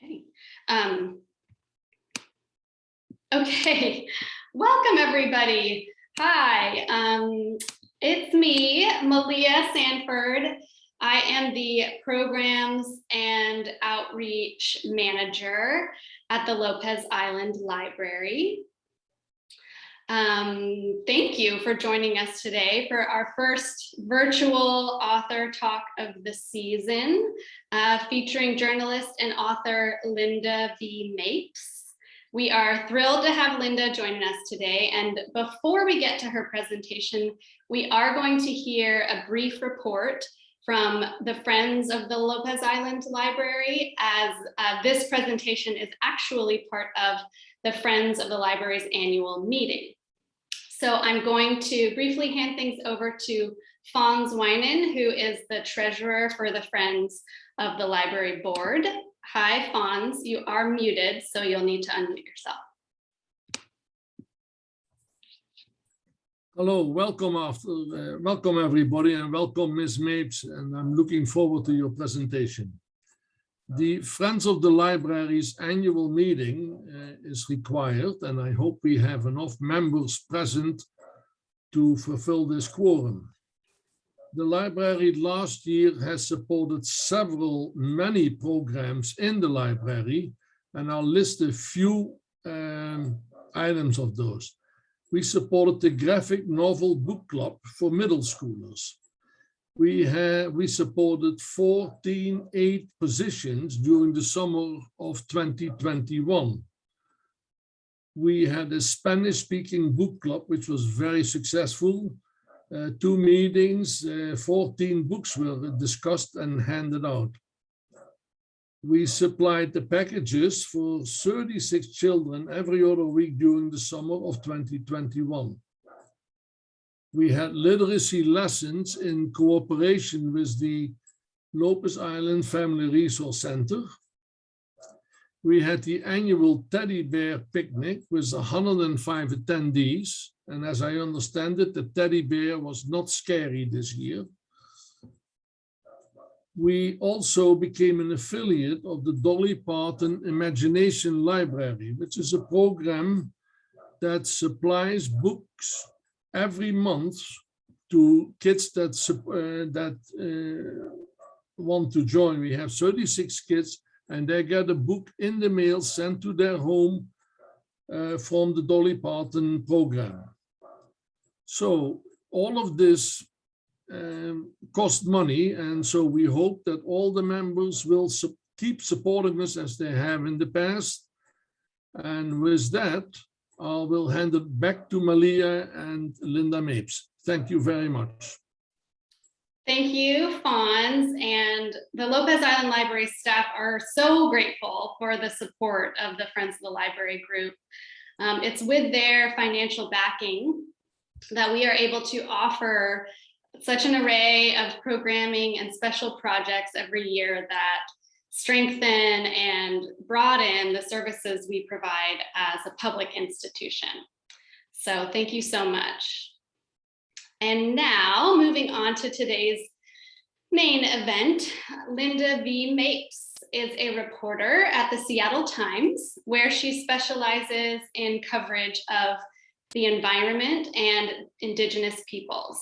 Okay. Okay. Welcome everybody. Hi. It's me, Malia Sanford. I am the Programs and Outreach Manager at the Lopez Island Library. Thank you for joining us today for our first virtual author talk of the season, featuring journalist and author Lynda V. Mapes. We are thrilled to have Lynda joining us today, and before we get to her presentation, we are going to hear a brief report from the Friends of the Lopez Island Library, as this presentation is actually part of the Friends of the Library's annual meeting. So I'm going to briefly hand things over to Fons Wienen, who is the treasurer for the Friends of the Library Board. Hi, Fons, you are muted, so you'll need to unmute yourself. Hello, welcome everybody, and welcome Ms. Mapes, and I'm looking forward to your presentation. The Friends of the Library's annual meeting is required, and I hope we have enough members present to fulfill this quorum. The library last year has supported many programs in the library, and I'll list a few items of those. We supported the graphic novel book club for middle schoolers. We supported 14 aid positions during the summer of 2021. We had a Spanish-speaking book club, which was very successful. 2 meetings, 14 books were discussed and handed out. We supplied the packages for 36 children every other week during the summer of 2021. We had literacy lessons in cooperation with the Lopez Island Family Resource Center. We had the annual teddy bear picnic with 105 attendees. And as I understand it, the teddy bear was not scary this year. We also became an affiliate of the Dolly Parton Imagination Library, which is a program that supplies books every month to kids that want to join. We have 36 kids, and they get a book in the mail sent to their home from the Dolly Parton program. So all of this cost money, and so we hope that all the members will keep supporting us as they have in the past. And with that, I will hand it back to Malia and Lynda Mapes. Thank you very much. Thank you, Fons, and the Lopez Island Library staff are so grateful for the support of the Friends of the Library group. It's with their financial backing that we are able to offer such an array of programming and special projects every year that strengthen and broaden the services we provide as a public institution. So thank you so much. And now, moving on to today's main event, Lynda V. Mapes is a reporter at the Seattle Times, where she specializes in coverage of the environment and Indigenous peoples.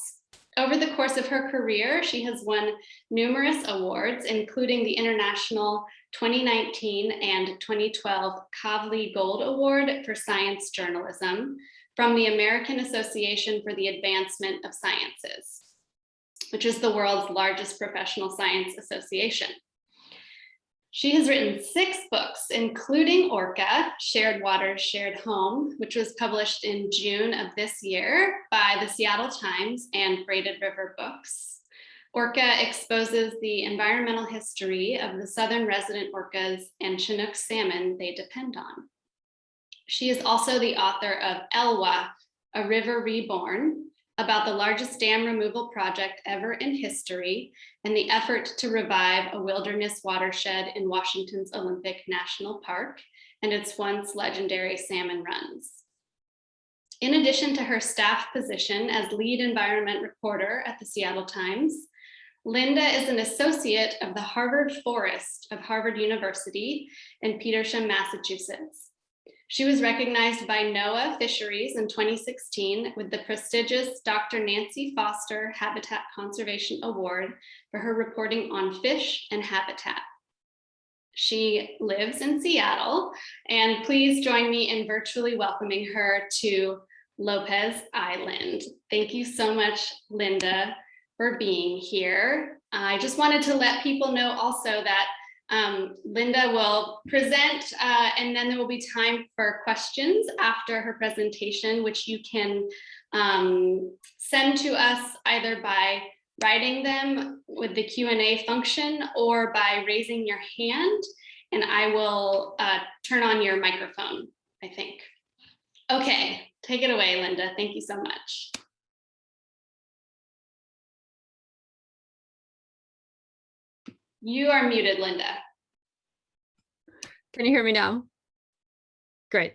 Over the course of her career, she has won numerous awards, including the International 2019 and 2012 Kavli Gold Award for Science Journalism from the American Association for the Advancement of Sciences, which is the world's largest professional science association. She has written 6 books, including Orca, Shared Waters, Shared Home, which was published in June of this year by the Seattle Times and Braided River Books. Orca exposes the environmental history of the southern resident orcas and Chinook salmon they depend on. She is also the author of Elwha, A River Reborn, about the largest dam removal project ever in history and the effort to revive a wilderness watershed in Washington's Olympic National Park and its once legendary salmon runs. In addition to her staff position as lead environment reporter at the Seattle Times, Lynda is an associate of the Harvard Forest of Harvard University in Petersham, Massachusetts. She was recognized by NOAA Fisheries in 2016 with the prestigious Dr. Nancy Foster Habitat Conservation Award for her reporting on fish and habitat. She lives in Seattle, and please join me in virtually welcoming her to Lopez Island. Thank you so much, Lynda, for being here. I just wanted to let people know also that Lynda will present and then there will be time for questions after her presentation, which you can send to us either by writing them with the Q&A function or by raising your hand, and I will turn on your microphone, I think. Okay, take it away, Lynda. Thank you so much. You are muted, Lynda. Can you hear me now? Great.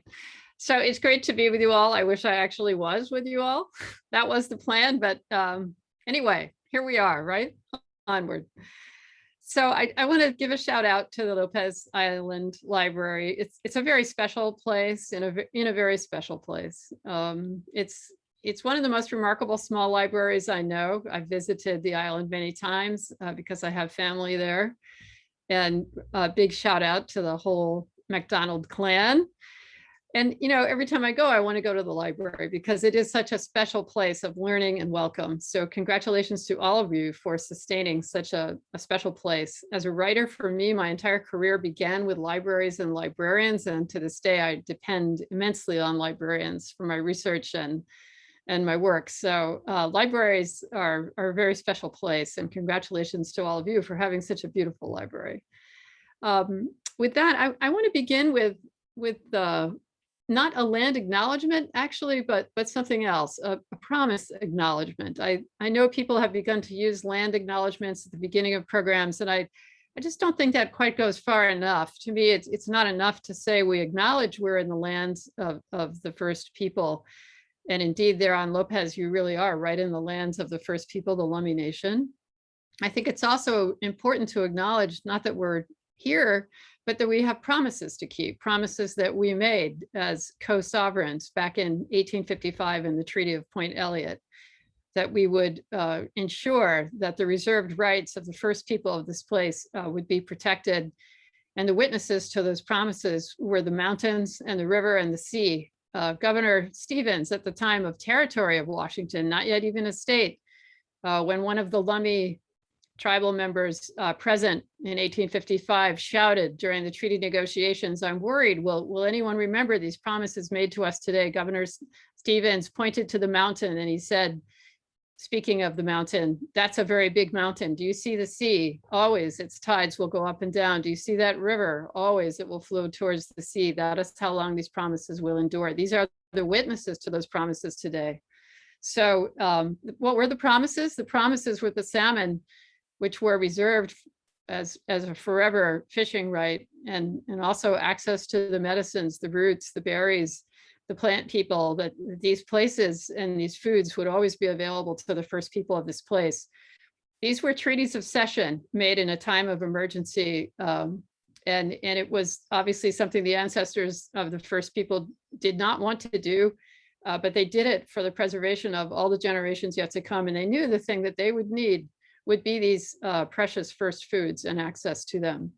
So it's great to be with you all. I wish I actually was with you all. That was the plan, but anyway, here we are, right? Onward. So I want to give a shout out to the Lopez Island Library. It's a very special place, in a very special place. It's one of the most remarkable small libraries I know. I've visited the island many times because I have family there. And a big shout out to the whole MacDonald clan. And, you know, every time I go, I want to go to the library because it is such a special place of learning and welcome. So congratulations to all of you for sustaining such a special place. As a writer, for me, my entire career began with libraries and librarians. And to this day, I depend immensely on librarians for my research and my work. So libraries are a very special place, and congratulations to all of you for having such a beautiful library. With that, I want to begin with not a land acknowledgement actually, but something else, a promise acknowledgement. I know people have begun to use land acknowledgements at the beginning of programs, and I just don't think that quite goes far enough. To me, it's not enough to say we acknowledge we're in the lands of the first people. And indeed, there on Lopez, you really are right in the lands of the first people, the Lummi Nation. I think it's also important to acknowledge not that we're here, but that we have promises to keep, promises that we made as co-sovereigns back in 1855 in the Treaty of Point Elliott, that we would ensure that the reserved rights of the first people of this place would be protected. And the witnesses to those promises were the mountains and the river and the sea. Governor Stevens, at the time of territory of Washington, not yet even a state, when one of the Lummi tribal members present in 1855 shouted during the treaty negotiations, "I'm worried, will anyone remember these promises made to us today?" Governor Stevens pointed to the mountain and he said, speaking of the mountain, "That's a very big mountain. Do you see the sea? Always its tides will go up and down. Do you see that river? Always it will flow towards the sea. That is how long these promises will endure." These are the witnesses to those promises today. So what were the promises? The promises were the salmon, which were reserved as a forever fishing right, and also access to the medicines, the roots, the berries, the plant people, that these places and these foods would always be available to the first people of this place. These were treaties of cession made in a time of emergency. And it was obviously something the ancestors of the first people did not want to do, but they did it for the preservation of all the generations yet to come. And they knew the thing that they would need would be these precious first foods and access to them.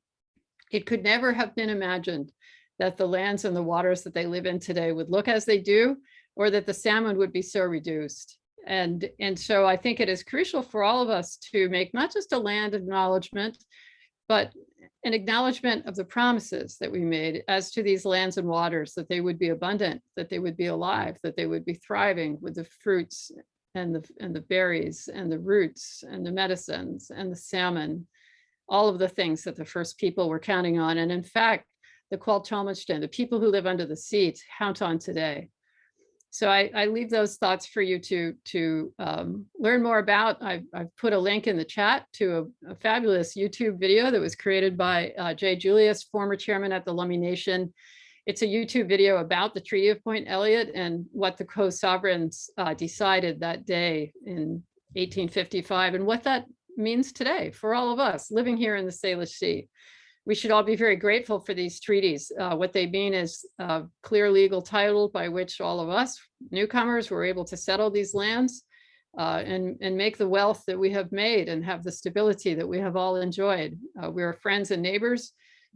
It could never have been imagined that the lands and the waters that they live in today would look as they do, or that the salmon would be so reduced. And so I think it is crucial for all of us to make not just a land acknowledgement, but an acknowledgement of the promises that we made as to these lands and waters, that they would be abundant, that they would be alive, that they would be thriving with the fruits and the berries and the roots and the medicines and the salmon, all of the things that the first people were counting on. And in fact, the Kwalchalmachtan, the people who live under the sea, count on today. So I leave those thoughts for you to learn more about. I've put a link in the chat to a fabulous YouTube video that was created by Jay Julius, former chairman at the Lummi Nation. It's a YouTube video about the Treaty of Point Elliott and what the co-sovereigns decided that day in 1855, and what that means today for all of us living here in the Salish Sea. We should all be very grateful for these treaties. What they mean is clear legal title by which all of us newcomers were able to settle these lands and make the wealth that we have made and have the stability that we have all enjoyed. We're friends and neighbors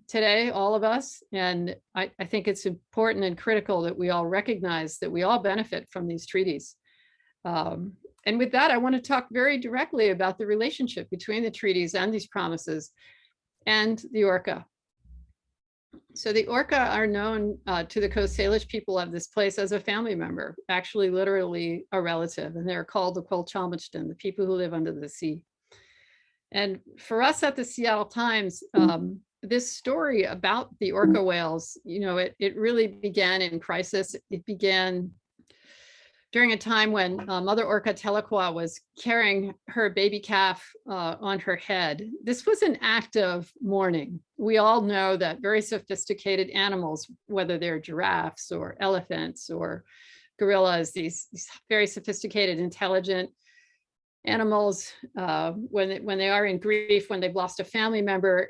today, all of us. And I think it's important and critical that we all recognize that we all benefit from these treaties. And with that, I want to talk very directly about the relationship between the treaties and these promises and the Orca. So the Orca are known to the Coast Salish people of this place as a family member, actually literally a relative, and they're called the Quolchalmachtan, the people who live under the sea. And for us at the Seattle Times, this story about the Orca whales, it really began in crisis. It began during a time when Mother Orca Tahlequah was carrying her baby calf on her head. This was an act of mourning. We all know that very sophisticated animals, whether they're giraffes or elephants or gorillas, these very sophisticated, intelligent animals, when they are in grief, when they've lost a family member,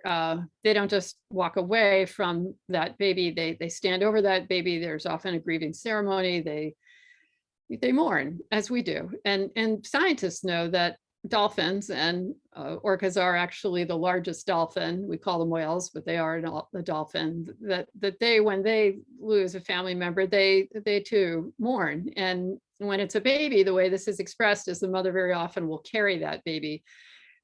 they don't just walk away from that baby. They stand over that baby. There's often a grieving ceremony. They mourn, as we do. And scientists know that dolphins, and orcas are actually the largest dolphin. We call them whales, but they are a dolphin, that they, when they lose a family member, they too mourn. And when it's a baby, the way this is expressed is the mother very often will carry that baby.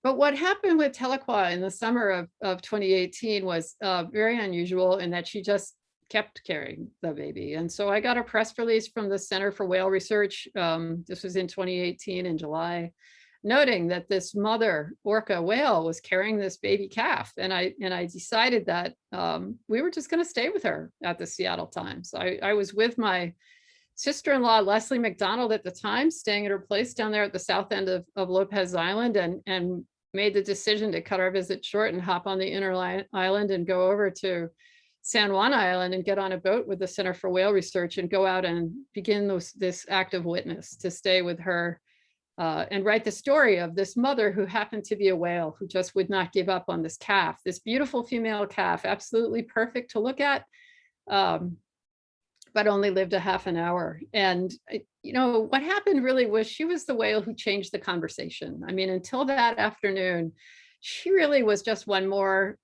But what happened with Tahlequah in the summer of 2018 was very unusual in that she just kept carrying the baby. And so I got a press release from the Center for Whale Research. This was in 2018 in July, noting that this mother orca whale was carrying this baby calf. And I decided that we were just going to stay with her at the Seattle Times. I was with my sister-in-law, Leslie McDonald, at the time, staying at her place down there at the south end of Lopez Island, and made the decision to cut our visit short and hop on the inner island and go over to San Juan Island and get on a boat with the Center for Whale Research and go out and begin this act of witness, to stay with her and write the story of this mother who happened to be a whale, who just would not give up on this calf, this beautiful female calf, absolutely perfect to look at, but only lived a half an hour. And what happened really was she was the whale who changed the conversation. I mean, until that afternoon, she really was just one more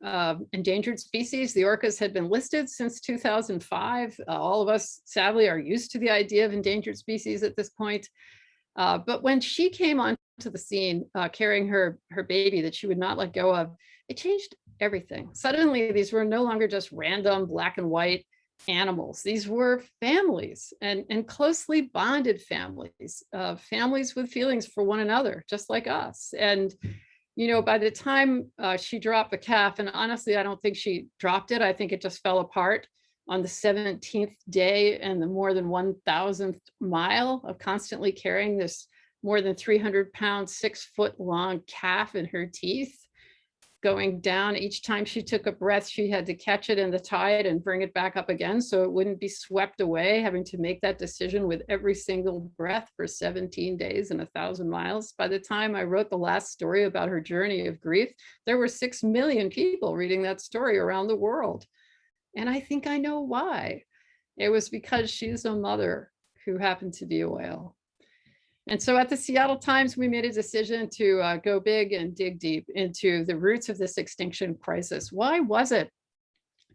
endangered species. The orcas had been listed since 2005. All of us, sadly, are used to the idea of endangered species at this point. But when she came onto the scene, carrying her baby that she would not let go of, it changed everything. Suddenly, these were no longer just random black and white animals. These were families, and closely bonded families, families with feelings for one another, just like us. And by the time she dropped the calf, and honestly, I don't think she dropped it. I think it just fell apart on the 17th day and the more than 1,000th mile of constantly carrying this more than 300-pound, 6-foot-long calf in her teeth, going down. Each time she took a breath, she had to catch it in the tide and bring it back up again so it wouldn't be swept away, having to make that decision with every single breath for 17 days and 1,000 miles. By the time I wrote the last story about her journey of grief, there were 6 million people reading that story around the world. And I think I know why. It was because she's a mother who happened to be a whale. And so at the Seattle Times, we made a decision to go big and dig deep into the roots of this extinction crisis. Why was it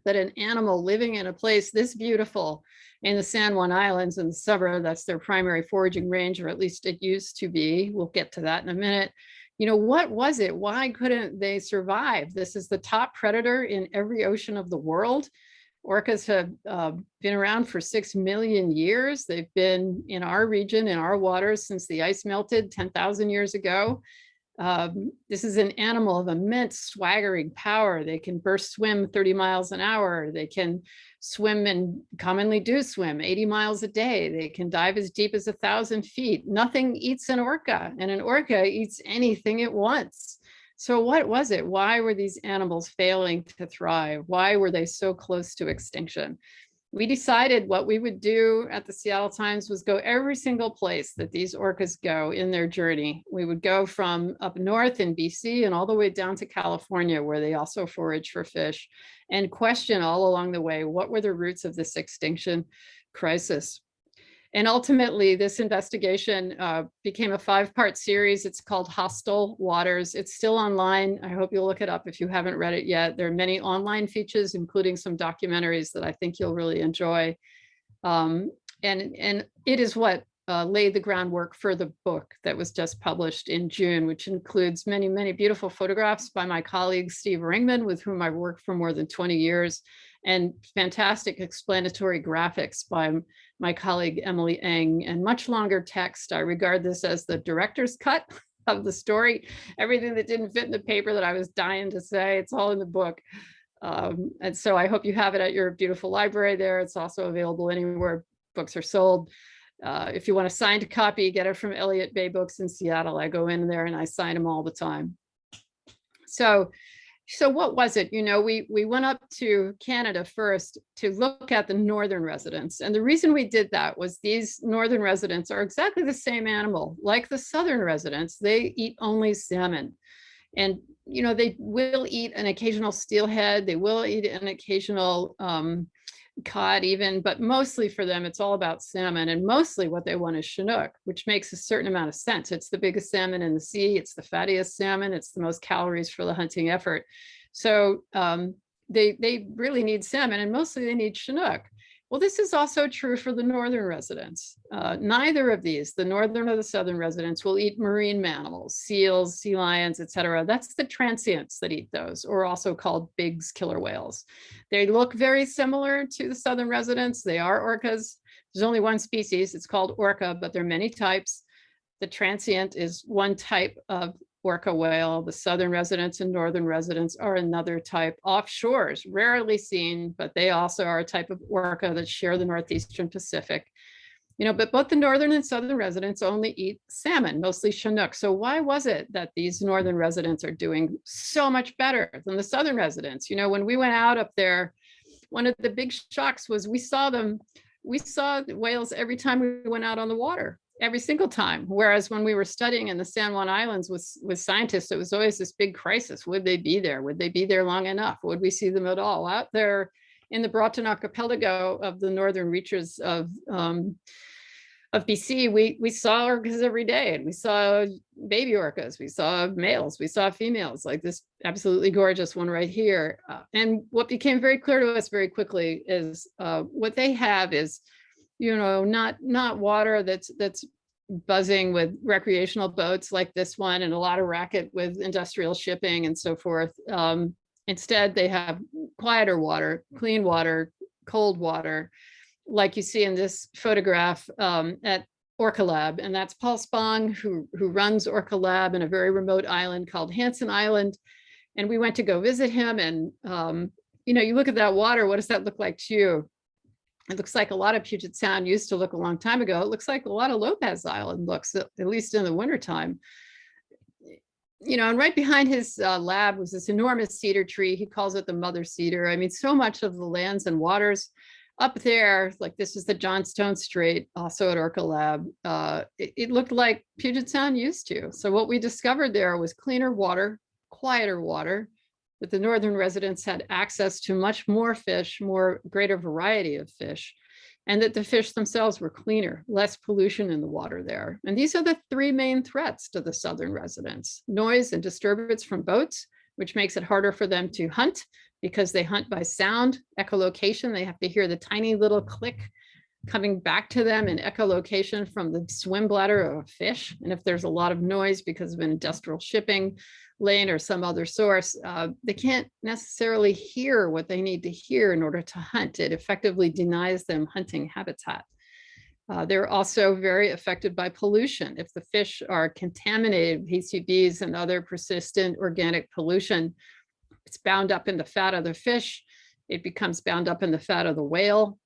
that an animal living in a place this beautiful in the San Juan Islands in the summer, that's their primary foraging range, or at least it used to be, we'll get to that in a minute. What was it? Why couldn't they survive? This is the top predator in every ocean of the world. Orcas have been around for 6 million years. They've been in our region, in our waters, since the ice melted 10,000 years ago. This is an animal of immense swaggering power. They can burst swim 30 miles an hour. They can swim, and commonly do swim, 80 miles a day. They can dive as deep as 1,000 feet. Nothing eats an orca, and an orca eats anything it wants. So what was it? Why were these animals failing to thrive? Why were they so close to extinction? we decided what we would do at the Seattle Times was go every single place that these orcas go in their journey. We would go from up north in BC and all the way down to California, where they also forage for fish, and question all along the way, what were the roots of this extinction crisis? And ultimately, this investigation became a 5-part series. It's called Hostile Waters. It's still online. I hope you'll look it up if you haven't read it yet. There are many online features, including some documentaries that I think you'll really enjoy. And it is what laid the groundwork for the book that was just published in June, which includes many, many beautiful photographs by my colleague, Steve Ringman, with whom I've worked for more than 20 years, and fantastic explanatory graphics by my colleague, Emily Eng, and much longer text. I regard this as the director's cut of the story. Everything that didn't fit in the paper that I was dying to say, it's all in the book. And so I hope you have it at your beautiful library there. It's also available anywhere books are sold. If you want a signed copy, get it from Elliott Bay Books in Seattle. I go in there and I sign them all the time. So what was it? We went up to Canada first to look at the northern residents. And the reason we did that was these northern residents are exactly the same animal. Like the southern residents, they eat only salmon. And, they will eat an occasional steelhead. They will eat an occasional cod even, but mostly for them, it's all about salmon. And mostly what they want is Chinook, which makes a certain amount of sense. It's the biggest salmon in the sea. It's the fattiest salmon. It's the most calories for the hunting effort. So they really need salmon, and mostly they need Chinook. Well, this is also true for the northern residents. Neither of these, the northern or the southern residents, will eat marine mammals, seals, sea lions, etc. That's the transients that eat those, or also called Bigg's killer whales. They look very similar to the southern residents. They are orcas. There's only one species. It's called orca, but there are many types. The transient is one type of orca whale. The southern residents and northern residents are another type, offshores, rarely seen, but they also are a type of orca that share the northeastern Pacific. But both the northern and southern residents only eat salmon, mostly Chinook. So why was it that these northern residents are doing so much better than the southern residents? When we went out up there, one of the big shocks was we saw the whales every time we went out on the water. Every single time. Whereas when we were studying in the San Juan Islands with scientists, it was always this big crisis. Would they be there? Would they be there long enough? Would we see them at all? Out there in the Broughton Archipelago of the northern reaches of BC, we saw orcas every day, and we saw baby orcas, we saw males, we saw females, like this absolutely gorgeous one right here. And what became very clear to us very quickly is what they have is not water that's buzzing with recreational boats like this one, and a lot of racket with industrial shipping and so forth. Instead, they have quieter water, clean water, cold water, like you see in this photograph at Orca Lab. And that's Paul Spong, who runs Orca Lab in a very remote island called Hansen Island. And we went to go visit him. And, you look at that water, what does that look like to you? It looks like a lot of Puget Sound used to look a long time ago. It looks like a lot of Lopez Island looks, at least in the wintertime. And right behind his lab was this enormous cedar tree. He calls it the mother cedar. I mean, so much of the lands and waters up there, like this is the Johnstone Strait, also at Orca Lab. It looked like Puget Sound used to. So what we discovered there was cleaner water, quieter water, that the northern residents had access to much more fish, greater variety of fish, and that the fish themselves were cleaner, less pollution in the water there. And these are the three main threats to the southern residents: noise and disturbance from boats, which makes it harder for them to hunt because they hunt by sound, echolocation. They have to hear the tiny little click coming back to them in echolocation from the swim bladder of a fish. And if there's a lot of noise because of industrial shipping lane or some other source, they can't necessarily hear what they need to hear in order to hunt. It effectively denies them hunting habitat. They're also very affected by pollution. If the fish are contaminated with PCBs and other persistent organic pollution, it's bound up in the fat of the fish. It becomes bound up in the fat of the whale.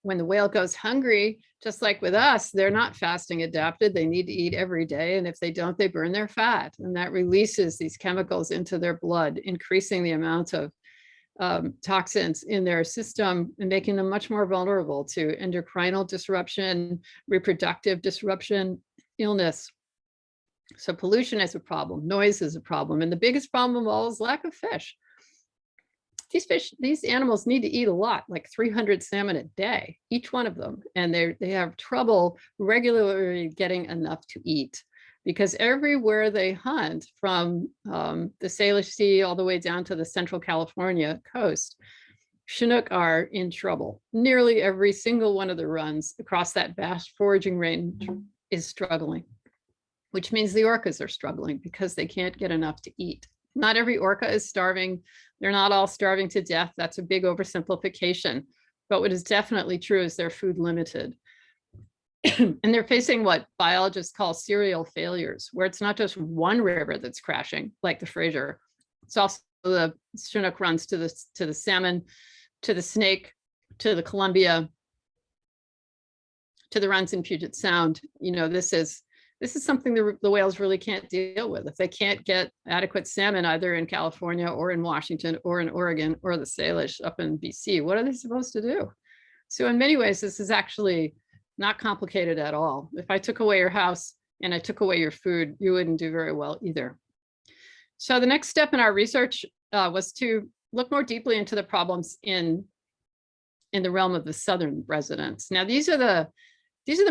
When the whale goes hungry, just like with us, they're not fasting adapted. They need to eat every day. And if they don't, they burn their fat. And that releases these chemicals into their blood, increasing the amount of toxins in their system and making them much more vulnerable to endocrinal disruption, reproductive disruption, illness. So pollution is a problem, noise is a problem, and the biggest problem of all is lack of fish. These animals need to eat a lot, like 300 salmon a day, each one of them, and they have trouble regularly getting enough to eat, because everywhere they hunt, from the Salish Sea all the way down to the Central California coast, Chinook are in trouble. Nearly every single one of the runs across that vast foraging range is struggling, which means the orcas are struggling because they can't get enough to eat. Not every orca is starving. They're not all starving to death. That's a big oversimplification. But what is definitely true is they're food limited. And they're facing what biologists call serial failures, where it's not just one river that's crashing, like the Fraser. It's also the Chinook runs to the salmon, to the Snake, to the Columbia, to the runs in Puget Sound. You know, this is something the whales really can't deal with. If they can't get adequate salmon either in California or in Washington or in Oregon or the Salish up in BC, what are they supposed to do? So in many ways, this is actually not complicated at all. If I took away your house and I took away your food, you wouldn't do very well either. So the next step in our research was to look more deeply into the problems in the realm of the southern residents. Now, these are the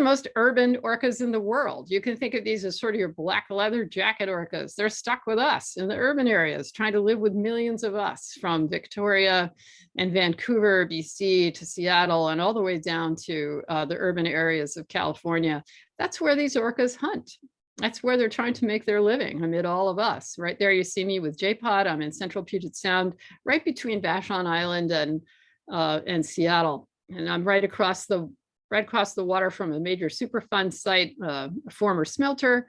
most urban orcas in the world. You can think of these as sort of your black leather jacket orcas. They're stuck with us in the urban areas, trying to live with millions of us from Victoria and Vancouver, BC, to Seattle, and all the way down to the urban areas of California. That's where these orcas hunt. That's where they're trying to make their living amid all of us. Right there, you see me with J-Pod. I'm in central Puget Sound, right between Vashon Island and Seattle. And I'm right across the water from a major Superfund site, a former smelter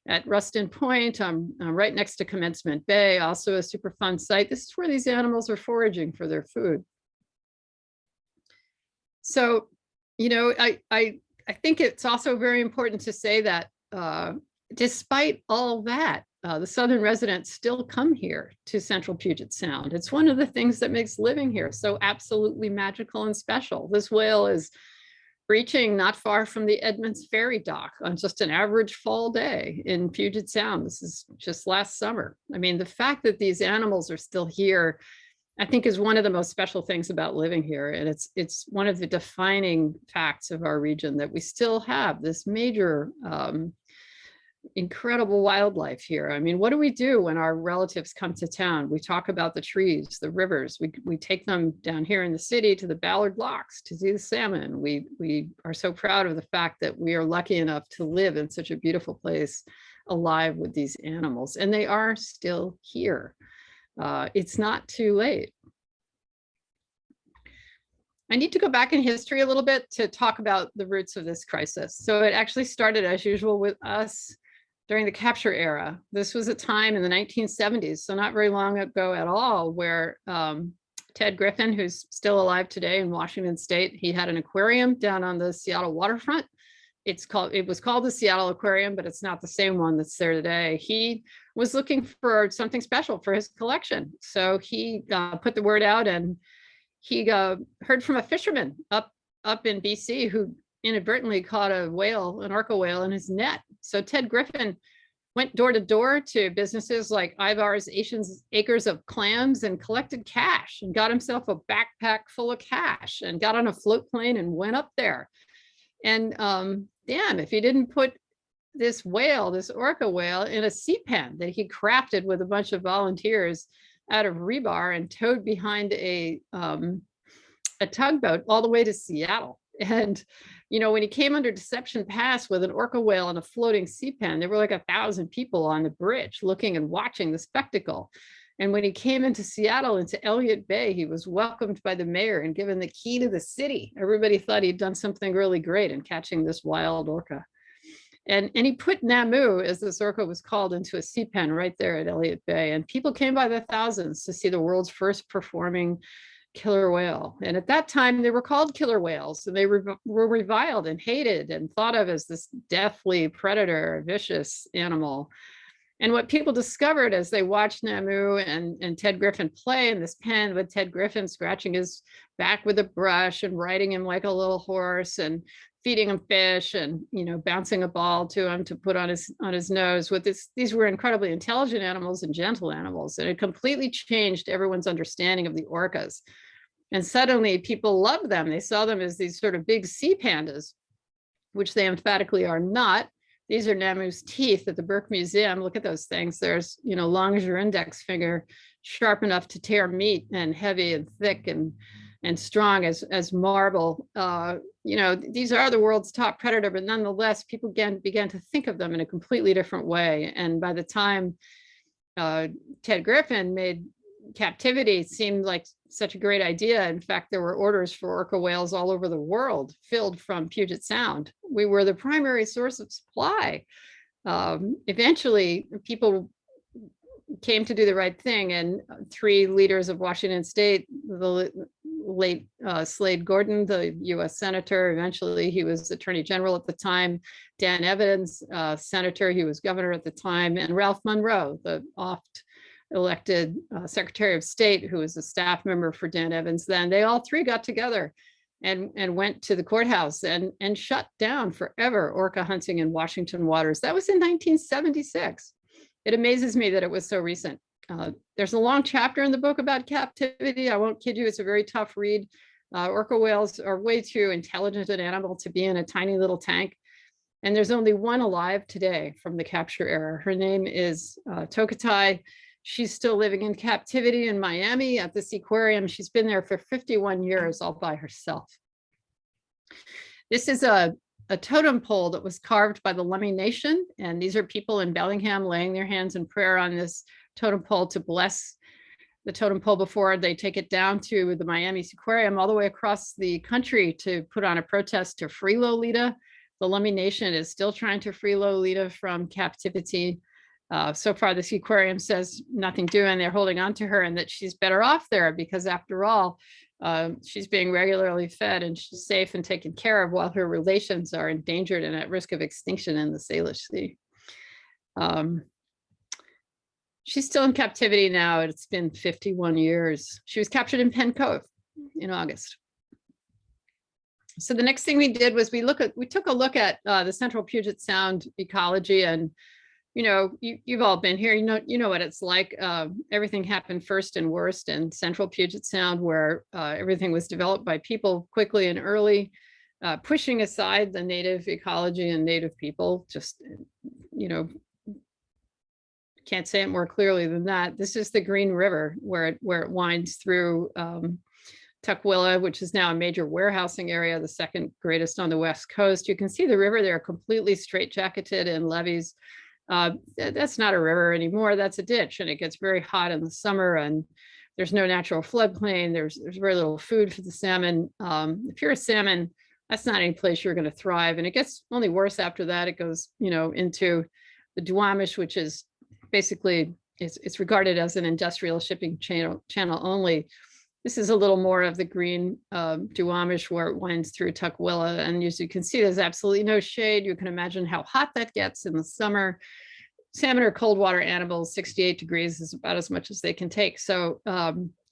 at Ruston Point. I'm right next to Commencement Bay, also a Superfund site. This is where these animals are foraging for their food. So, you know, I think it's also very important to say that despite all that, the southern residents still come here to central Puget Sound. It's one of the things that makes living here so absolutely magical and special. This whale is breaching not far from the Edmonds Ferry dock on just an average fall day in Puget Sound. This is just last summer. I mean, the fact that these animals are still here, I think, is one of the most special things about living here. And it's one of the defining facts of our region, that we still have this major incredible wildlife here. I mean, what do we do when our relatives come to town? We talk about the trees, the rivers. We take them down here in the city to the Ballard Locks to see the salmon. We are so proud of the fact that we are lucky enough to live in such a beautiful place, alive with these animals, and they are still here. It's not too late. I need to go back in history a little bit to talk about the roots of this crisis. So it actually started, as usual, with us during the capture era. This was a time in the 1970s, so not very long ago at all, where Ted Griffin, who's still alive today in Washington State, he had an aquarium down on the Seattle waterfront. It was called the Seattle Aquarium, but it's not the same one that's there today. He was looking for something special for his collection. So he put the word out, and he heard from a fisherman up in BC who inadvertently caught an orca whale in his net. So Ted Griffin went door to door to businesses like Ivar's Acres of Clams and collected cash, and got himself a backpack full of cash, and got on a float plane and went up there. And damn, if he didn't put this orca whale, in a sea pen that he crafted with a bunch of volunteers out of rebar and towed behind a tugboat all the way to Seattle. And, you know, when he came under Deception Pass with an orca whale in a floating sea pen, there were like 1,000 people on the bridge looking and watching the spectacle. And when he came into Seattle, into Elliott Bay, he was welcomed by the mayor and given the key to the city. Everybody thought he'd done something really great in catching this wild orca. And he put Namu, as this orca was called, into a sea pen right there at Elliott Bay. And people came by the thousands to see the world's first performing killer whale. And at that time, they were called killer whales, and they were reviled and hated and thought of as this deathly predator, vicious animal. And what people discovered as they watched Namu and Ted Griffin play in this pen, with Ted Griffin scratching his back with a brush and riding him like a little horse and feeding him fish and, you know, bouncing a ball to him to put on his nose. With this, these were incredibly intelligent animals and gentle animals, and it completely changed everyone's understanding of the orcas. And suddenly people loved them. They saw them as these sort of big sea pandas, which they emphatically are not. These are Namu's teeth at the Burke Museum. Look at those things. There's, you know, long as your index finger, sharp enough to tear meat, and heavy and thick and strong as marble. You know, these are the world's top predator, but nonetheless, people began to think of them in a completely different way. And by the time Ted Griffin made captivity seem like such a great idea. In fact, there were orders for orca whales all over the world filled from Puget Sound. We were the primary source of supply. Eventually, people came to do the right thing, and 3 leaders of Washington State, the late Slade Gordon, the US Senator, eventually he was Attorney General at the time, Dan Evans, Senator, he was governor at the time, and Ralph Monroe, the oft elected Secretary of State, who was a staff member for Dan Evans then. They all 3 got together and went to the courthouse and shut down forever orca hunting in Washington waters. That was in 1976. It amazes me that it was so recent. There's a long chapter in the book about captivity. I won't kid you, it's a very tough read. Orca whales are way too intelligent an animal to be in a tiny little tank. And there's only one alive today from the capture era. Her name is Tokatai. She's still living in captivity in Miami at this aquarium. She's been there for 51 years all by herself. This is a totem pole that was carved by the Lummi Nation. And these are people in Bellingham laying their hands in prayer on this totem pole to bless the totem pole before they take it down to the Miami Aquarium all the way across the country to put on a protest to free Lolita. The Lummi Nation is still trying to free Lolita from captivity. So far, this aquarium says nothing doing. They're holding on to her and that she's better off there because after all, she's being regularly fed and she's safe and taken care of while her relations are endangered and at risk of extinction in the Salish Sea. She's still in captivity now. It's been 51 years. She was captured in Penn Cove in August. So the next thing we did was we took a look at the Central Puget Sound ecology, and you know, you've all been here. You know what it's like. Everything happened first and worst in Central Puget Sound, where everything was developed by people quickly and early, pushing aside the native ecology and native people. Just, you know, can't say it more clearly than that. This is the Green River where it winds through Tukwila, which is now a major warehousing area, the second greatest on the West Coast. You can see the river there completely straitjacketed in levees. That's not a river anymore, that's a ditch, and it gets very hot in the summer and there's no natural floodplain. There's very little food for the salmon. If you're a salmon, that's not any place you're going to thrive. And it gets only worse after that. It goes, you know, into the Duwamish, which is basically, it's regarded as an industrial shipping channel only. This is a little more of the green Duwamish where it winds through Tukwila. And as you can see, there's absolutely no shade. You can imagine how hot that gets in the summer. Salmon are cold water animals. 68 degrees is about as much as they can take. So,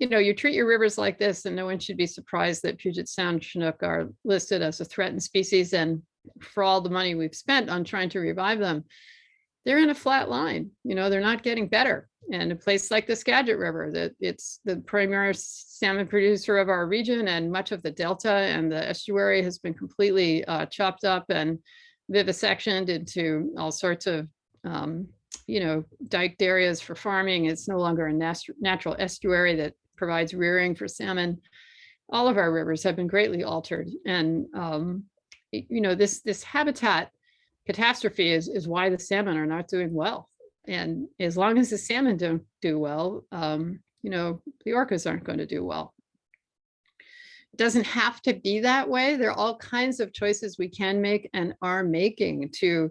you know, you treat your rivers like this, and no one should be surprised that Puget Sound Chinook are listed as a threatened species. And for all the money we've spent on trying to revive them, they're in a flat line. You know, they're not getting better. And a place like the Skagit River, that it's the primary salmon producer of our region, and much of the delta and the estuary has been completely chopped up and vivisectioned into all sorts of, you know, diked areas for farming. It's no longer a natural estuary that provides rearing for salmon. All of our rivers have been greatly altered. And, you know, this habitat catastrophe is why the salmon are not doing well. And as long as the salmon don't do well, you know, the orcas aren't going to do well. It doesn't have to be that way. There are all kinds of choices we can make and are making to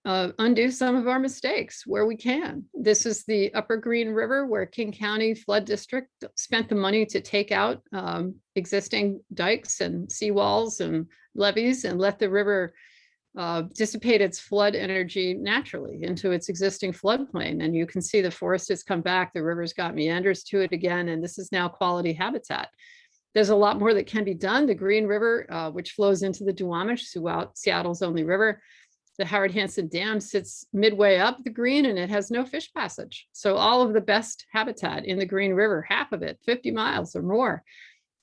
undo some of our mistakes where we can. This is the Upper Green River, where King County Flood District spent the money to take out existing dikes and seawalls and levees and let the river dissipate its flood energy naturally into its existing floodplain. And you can see the forest has come back, the river's got meanders to it again, and this is now quality habitat. There's a lot more that can be done. The Green River, which flows into the Duwamish, throughout Seattle's only river, the Howard Hansen Dam sits midway up the Green and it has no fish passage. So all of the best habitat in the Green River, half of it, 50 miles or more,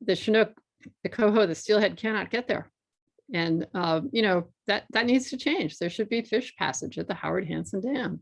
the Chinook, the coho, the steelhead cannot get there. And, you know, that needs to change. There should be fish passage at the Howard Hansen Dam.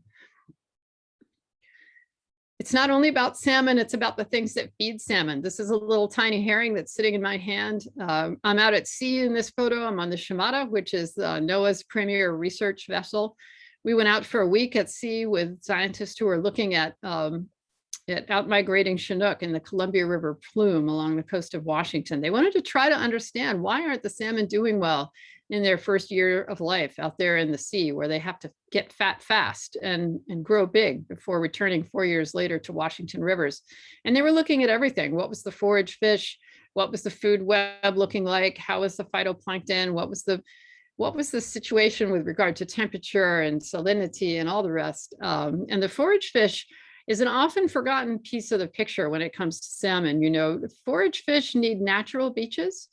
It's not only about salmon, it's about the things that feed salmon. This is a little tiny herring that's sitting in my hand. I'm out at sea in this photo. I'm on the Shimada, which is NOAA's premier research vessel. We went out for a week at sea with scientists who are looking at out-migrating Chinook in the Columbia River plume along the coast of Washington. They wanted to try to understand, why aren't the salmon doing well in their first year of life out there in the sea, where they have to get fat fast and grow big before returning 4 years later to Washington rivers. And they were looking at everything. What was the forage fish? What was the food web looking like? How was the phytoplankton? What was the situation with regard to temperature and salinity and all the rest? And the forage fish is an often forgotten piece of the picture when it comes to salmon. You know, forage fish need natural beaches.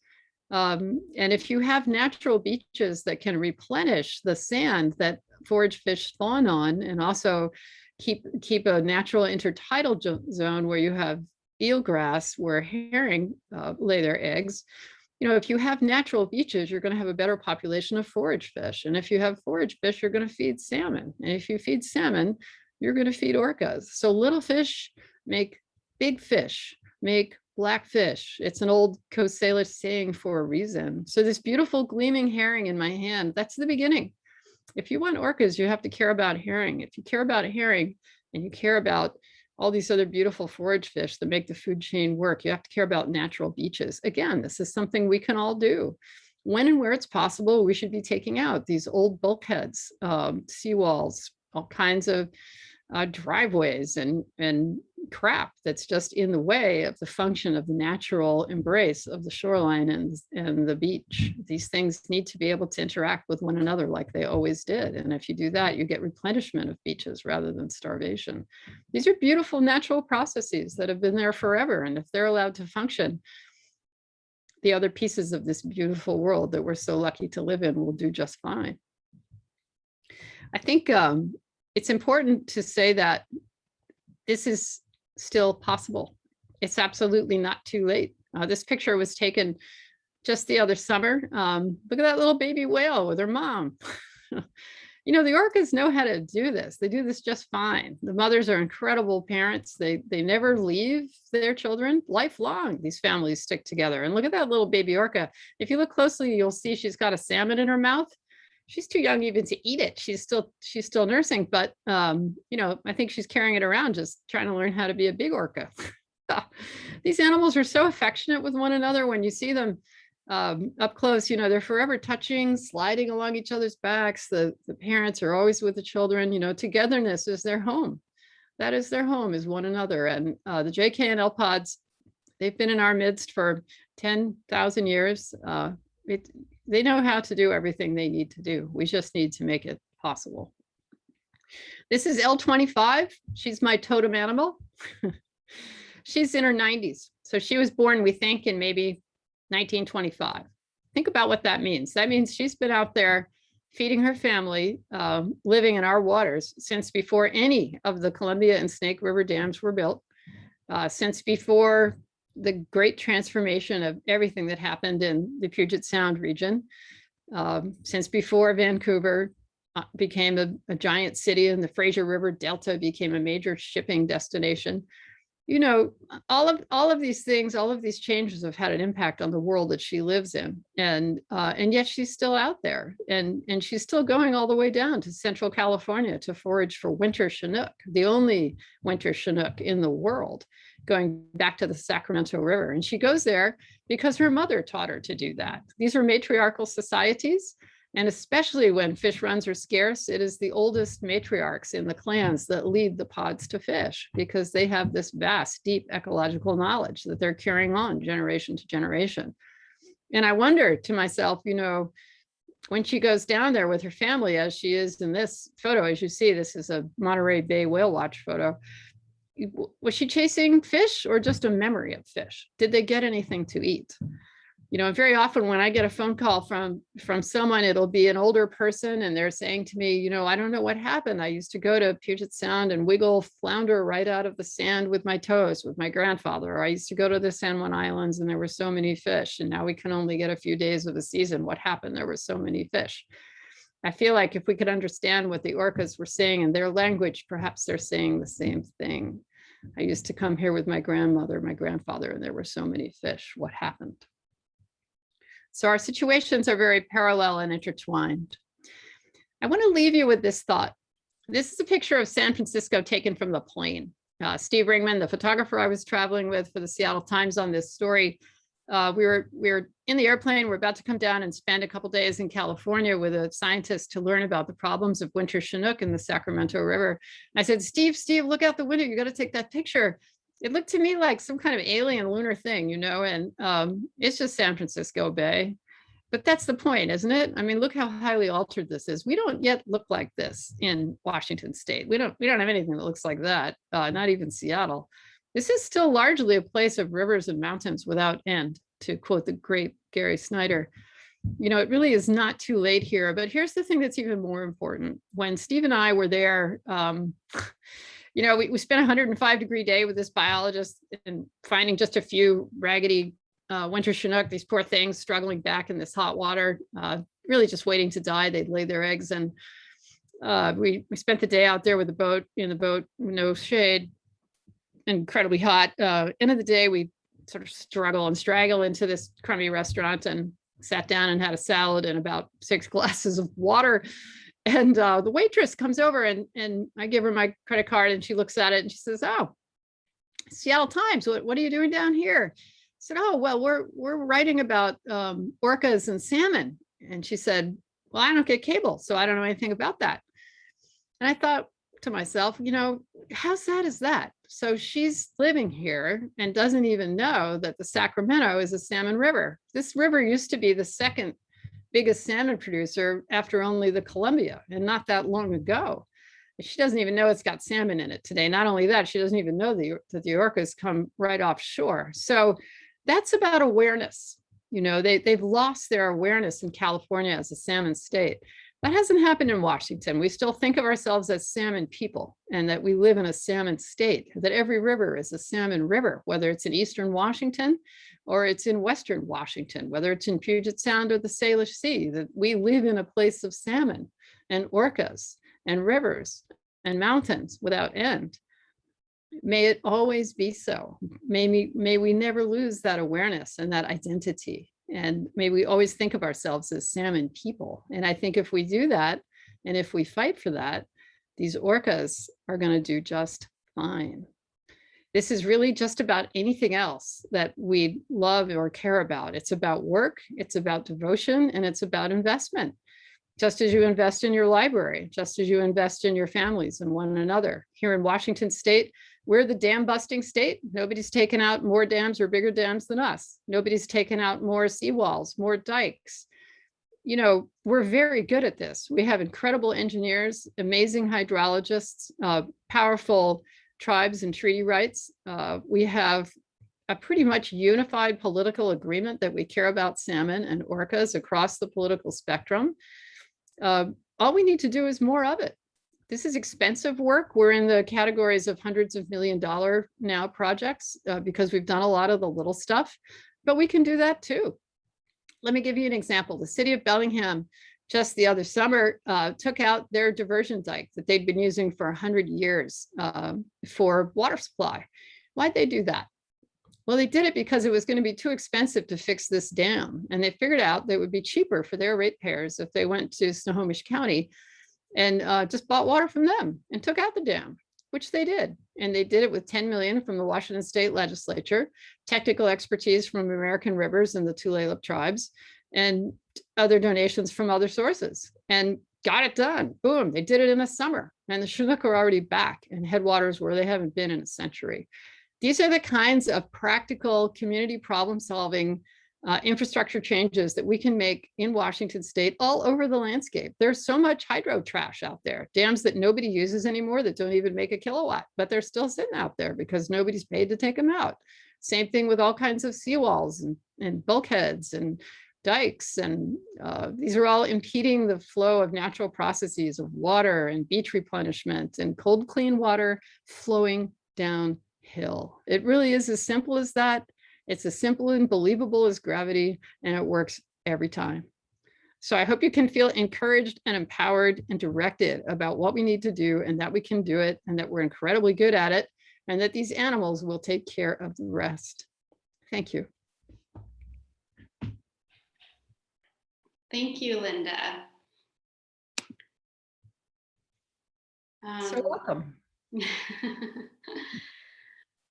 And if you have natural beaches that can replenish the sand that forage fish spawn on, and also keep a natural intertidal zone where you have eelgrass where herring lay their eggs, you know, if you have natural beaches, you're going to have a better population of forage fish. And if you have forage fish, you're going to feed salmon. And if you feed salmon, you're going to feed orcas. So little fish make big fish, make black fish. It's an old Coast Salish saying for a reason. So this beautiful gleaming herring in my hand, that's the beginning. If you want orcas, you have to care about herring. If you care about herring and you care about all these other beautiful forage fish that make the food chain work, you have to care about natural beaches. Again, this is something we can all do. When and where it's possible, we should be taking out these old bulkheads, seawalls, all kinds of driveways and crap that's just in the way of the function of the natural embrace of the shoreline and the beach. These things need to be able to interact with one another like they always did. And if you do that, you get replenishment of beaches rather than starvation. These are beautiful natural processes that have been there forever. And if they're allowed to function, the other pieces of this beautiful world that we're so lucky to live in will do just fine. I think it's important to say that this is still possible. It's absolutely not too late. This picture was taken just the other summer. Look at that little baby whale with her mom. You know, the orcas know how to do this. They do this just fine. The mothers are incredible parents. They never leave their children. Lifelong, these families stick together. And look at that little baby orca. If you look closely, you'll see she's got a salmon in her mouth. She's too young even to eat it. She's still nursing, but you know, I think she's carrying it around, just trying to learn how to be a big orca. These animals are so affectionate with one another. When you see them up close, you know, they're forever touching, sliding along each other's backs. The parents are always with the children. You know, togetherness is their home. That is their home, is one another. And the JK&L pods, they've been in our midst for 10,000 years. They know how to do everything they need to do. We just need to make it possible. This is L25. She's my totem animal. She's in her 90s. So she was born, we think, in maybe 1925. Think about what that means. That means she's been out there feeding her family, living in our waters since before any of the Columbia and Snake River dams were built, since before the great transformation of everything that happened in the Puget Sound region, since before Vancouver became a giant city and the Fraser River Delta became a major shipping destination. You know, all of these things, all of these changes have had an impact on the world that she lives in. And yet she's still out there, and she's still going all the way down to Central California to forage for winter Chinook, the only winter Chinook in the world, going back to the Sacramento River. And she goes there because her mother taught her to do that. These are matriarchal societies. And especially when fish runs are scarce, it is the oldest matriarchs in the clans that lead the pods to fish, because they have this vast, deep ecological knowledge that they're carrying on generation to generation. And I wonder to myself, you know, when she goes down there with her family, as she is in this photo, as you see, this is a Monterey Bay Whale Watch photo. Was she chasing fish or just a memory of fish? Did they get anything to eat? You know, and very often when I get a phone call from someone, it'll be an older person and they're saying to me, you know, I don't know what happened. I used to go to Puget Sound and wiggle flounder right out of the sand with my toes with my grandfather. Or I used to go to the San Juan Islands and there were so many fish. And now we can only get a few days of the season. What happened? There were so many fish. I feel like if we could understand what the orcas were saying in their language, perhaps they're saying the same thing. I used to come here with my grandmother, my grandfather, and there were so many fish. What happened? So our situations are very parallel and intertwined. I want to leave you with this thought. This is a picture of San Francisco taken from the plane. Steve Ringman, the photographer I was traveling with for the Seattle Times on this story, we were in the airplane. We're about to come down and spend a couple days in California with a scientist to learn about the problems of winter Chinook in the Sacramento River. And I said, Steve, look out the window. You got to take that picture. It looked to me like some kind of alien lunar thing, you know, and it's just San Francisco Bay. But that's the point, isn't it? I mean, look how highly altered this is. We don't yet look like this in Washington State. We don't have anything that looks like that, not even Seattle. This is still largely a place of rivers and mountains without end, to quote the great Gary Snyder. You know, it really is not too late here. But here's the thing that's even more important. When Steve and I were there, you know, we spent a 105-degree day with this biologist and finding just a few raggedy winter Chinook, these poor things struggling back in this hot water, really just waiting to die. They'd lay their eggs. And we spent the day out there with the boat, in the boat, no shade, incredibly hot. End of the day, we sort of straggle into this crummy restaurant and sat down and had a salad and about 6 glasses of water. And the waitress comes over and I give her my credit card and she looks at it and she says, oh, Seattle Times, what are you doing down here? I said, oh, well, we're writing about orcas and salmon. And she said, well, I don't get cable, so I don't know anything about that. And I thought to myself, you know, how sad is that? So she's living here and doesn't even know that the Sacramento is a salmon river. This river used to be the second biggest salmon producer after only the Columbia, and not that long ago. She doesn't even know it's got salmon in it today. Not only that, she doesn't even know that the orcas come right offshore. So that's about awareness. You know, they've lost their awareness in California as a salmon state. That hasn't happened in Washington. We still think of ourselves as salmon people and that we live in a salmon state, that every river is a salmon river, whether it's in Eastern Washington or it's in Western Washington, whether it's in Puget Sound or the Salish Sea, that we live in a place of salmon and orcas and rivers and mountains without end. May it always be so. May we never lose that awareness and that identity. And may we always think of ourselves as salmon people. And I think if we do that, and if we fight for that, these orcas are going to do just fine. This is really just about anything else that we love or care about. It's about work, it's about devotion, and it's about investment. Just as you invest in your library, just as you invest in your families and one another. Here in Washington State, we're the dam busting state. Nobody's taken out more dams or bigger dams than us. Nobody's taken out more seawalls, more dikes. You know, we're very good at this. We have incredible engineers, amazing hydrologists, powerful tribes and treaty rights. We have a pretty much unified political agreement that we care about salmon and orcas across the political spectrum. All we need to do is more of it. This is expensive work. We're in the categories of hundreds of $1 million now projects because we've done a lot of the little stuff, but we can do that too. Let me give you an example. The city of Bellingham just the other summer took out their diversion dike that they'd been using for 100 years for water supply. Why'd they do that? Well, they did it because it was going to be too expensive to fix this dam. And they figured out that it would be cheaper for their ratepayers if they went to Snohomish County and just bought water from them and took out the dam, which they did. And they did it with 10 million from the Washington State Legislature, technical expertise from American Rivers and the Tulalip tribes, and other donations from other sources, and got it done. Boom, they did it in the summer. And the Chinook are already back in headwaters where they haven't been in a century. These are the kinds of practical community problem solving infrastructure changes that we can make in Washington state all over the landscape. There's so much hydro trash out there, dams that nobody uses anymore that don't even make a kilowatt, but they're still sitting out there because nobody's paid to take them out. Same thing with all kinds of seawalls and bulkheads and dikes. And these are all impeding the flow of natural processes of water and beach replenishment and cold, clean water flowing downhill. It really is as simple as that. It's as simple and believable as gravity, and it works every time. So I hope you can feel encouraged and empowered and directed about what we need to do, and that we can do it, and that we're incredibly good at it, and that these animals will take care of the rest. Thank you. Thank you, Lynda. So welcome.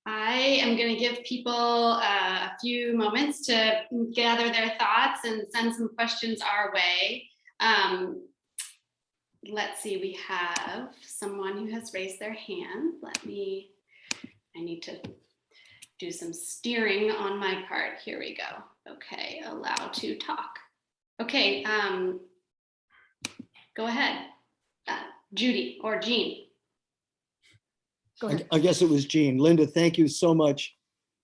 I am going to give people a few moments to gather their thoughts and send some questions our way. Let's see, we have someone who has raised their hand. I need to do some steering on my part. Here we go. Okay, allow to talk. Okay, go ahead, Judy or Jean. I guess it was Jean. Lynda, thank you so much.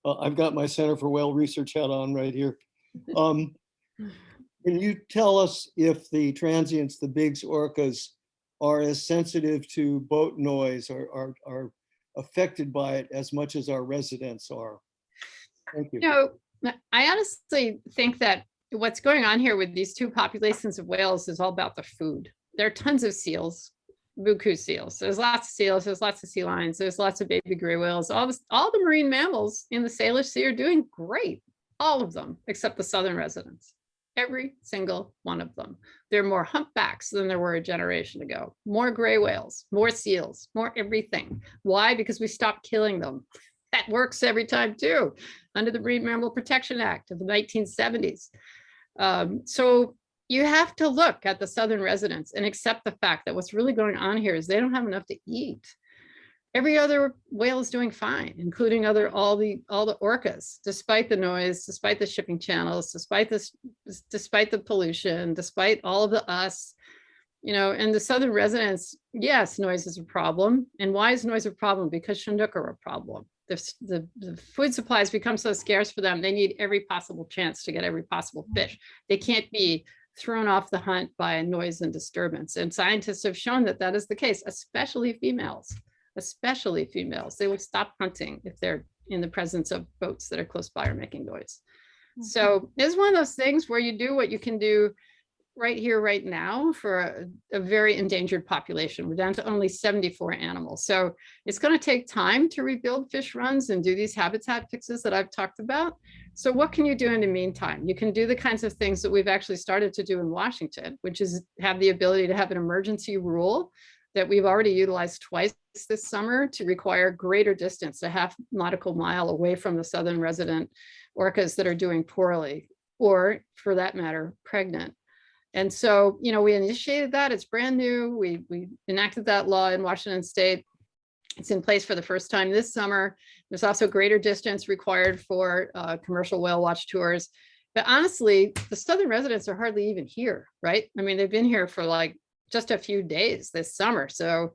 I've got my Center for Whale Research hat on right here. Can you tell us if the transients, the bigs, orcas, are as sensitive to boat noise or are affected by it as much as our residents are? Thank you. You know, I honestly think that what's going on here with these two populations of whales is all about the food. There are tons of seals, buku seals. There's lots of seals, there's lots of sea lions, there's lots of baby gray whales. All the marine mammals in the Salish Sea are doing great. All of them, except the southern residents. Every single one of them. There are more humpbacks than there were a generation ago. More gray whales, more seals, more everything. Why? Because we stopped killing them. That works every time too, under the Marine Mammal Protection Act of the 1970s. So you have to look at the southern residents and accept the fact that what's really going on here is they don't have enough to eat. Every other whale is doing fine, including all the orcas, despite the noise, despite the shipping channels, despite the pollution, despite all of the us, you know. And the southern residents, yes, noise is a problem. And why is noise a problem? Because Chinook are a problem. The food supplies become so scarce for them, they need every possible chance to get every possible fish. They can't be thrown off the hunt by noise and disturbance. And scientists have shown that that is the case, especially females. Especially females. They will stop hunting if they're in the presence of boats that are close by or making noise. So it's one of those things where you do what you can do right here, right now for a very endangered population. We're down to only 74 animals. So it's going to take time to rebuild fish runs and do these habitat fixes that I've talked about. So what can you do in the meantime? You can do the kinds of things that we've actually started to do in Washington, which is have the ability to have an emergency rule that we've already utilized twice this summer to require greater distance, a half nautical mile away from the southern resident orcas that are doing poorly, or for that matter, pregnant. And so, you know, we initiated that. It's brand new. We enacted that law in Washington state. It's in place for the first time this summer. There's also greater distance required for commercial whale watch tours. But honestly, the southern residents are hardly even here, right? I mean, they've been here for like just a few days this summer. So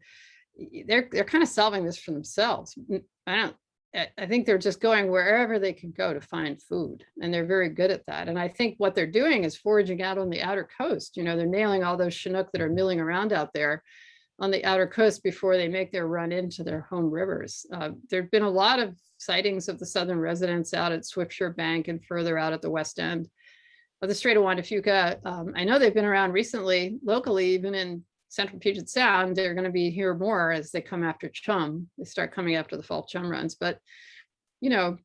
they're kind of solving this for themselves. I think they're just going wherever they can go to find food, and they're very good at that. And I think what they're doing is foraging out on the outer coast. You know, they're nailing all those Chinook that are milling around out there on the outer coast before they make their run into their home rivers. There've been a lot of sightings of the southern residents out at Swiftshore Bank and further out at the west end of the Strait of Juan de Fuca. I know they've been around recently, locally, even in central Puget Sound. They're going to be here more as they come after chum. They start coming after the fall chum runs. But, you know,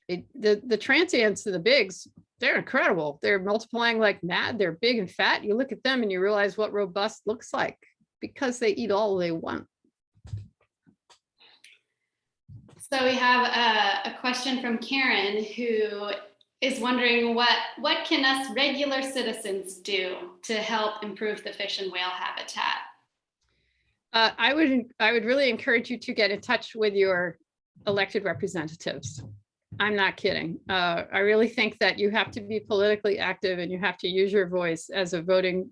the transients and the bigs, they're incredible. They're multiplying like mad. They're big and fat. You look at them and you realize what robust looks like because they eat all they want. So we have a question from Karen, who is wondering what can us regular citizens do to help improve the fish and whale habitat? I would really encourage you to get in touch with your elected representatives I'm not kidding. I really think that you have to be politically active and you have to use your voice as a voting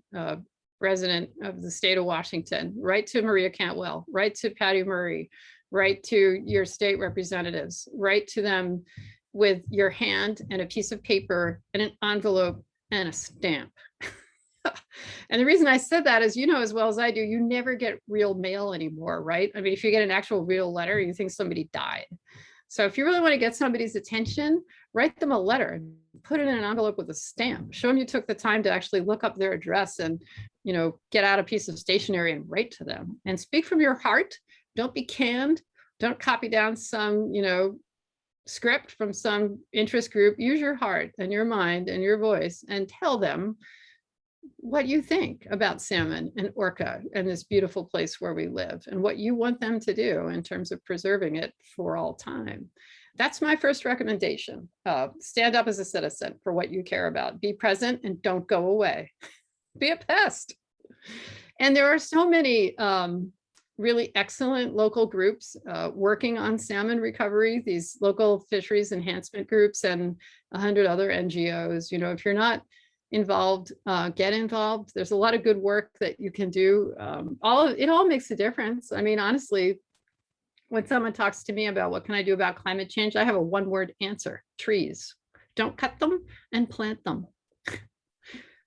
resident of the state of Washington. Write to Maria Cantwell, write to Patty Murray, write to your state representatives, write to them with your hand and a piece of paper and an envelope and a stamp. And the reason I said that is, you know, as well as I do, you never get real mail anymore, right? I mean, if you get an actual real letter, you think somebody died. So if you really want to get somebody's attention, write them a letter and put it in an envelope with a stamp. Show them you took the time to actually look up their address and, you know, get out a piece of stationery and write to them and speak from your heart. Don't be canned. Don't copy down some, you know, script from some interest group. Use your heart and your mind and your voice and tell them what you think about salmon and orca and this beautiful place where we live and what you want them to do in terms of preserving it for all time. That's my first recommendation. Stand up as a citizen for what you care about. Be present and don't go away. Be a pest. And there are so many really excellent local groups working on salmon recovery, these local fisheries enhancement groups and 100 other NGOs. You know, if you're not involved, get involved. There's a lot of good work that you can do. It all makes a difference. I mean, honestly, when someone talks to me about what can I do about climate change, I have a one-word answer: trees. Don't cut them and plant them.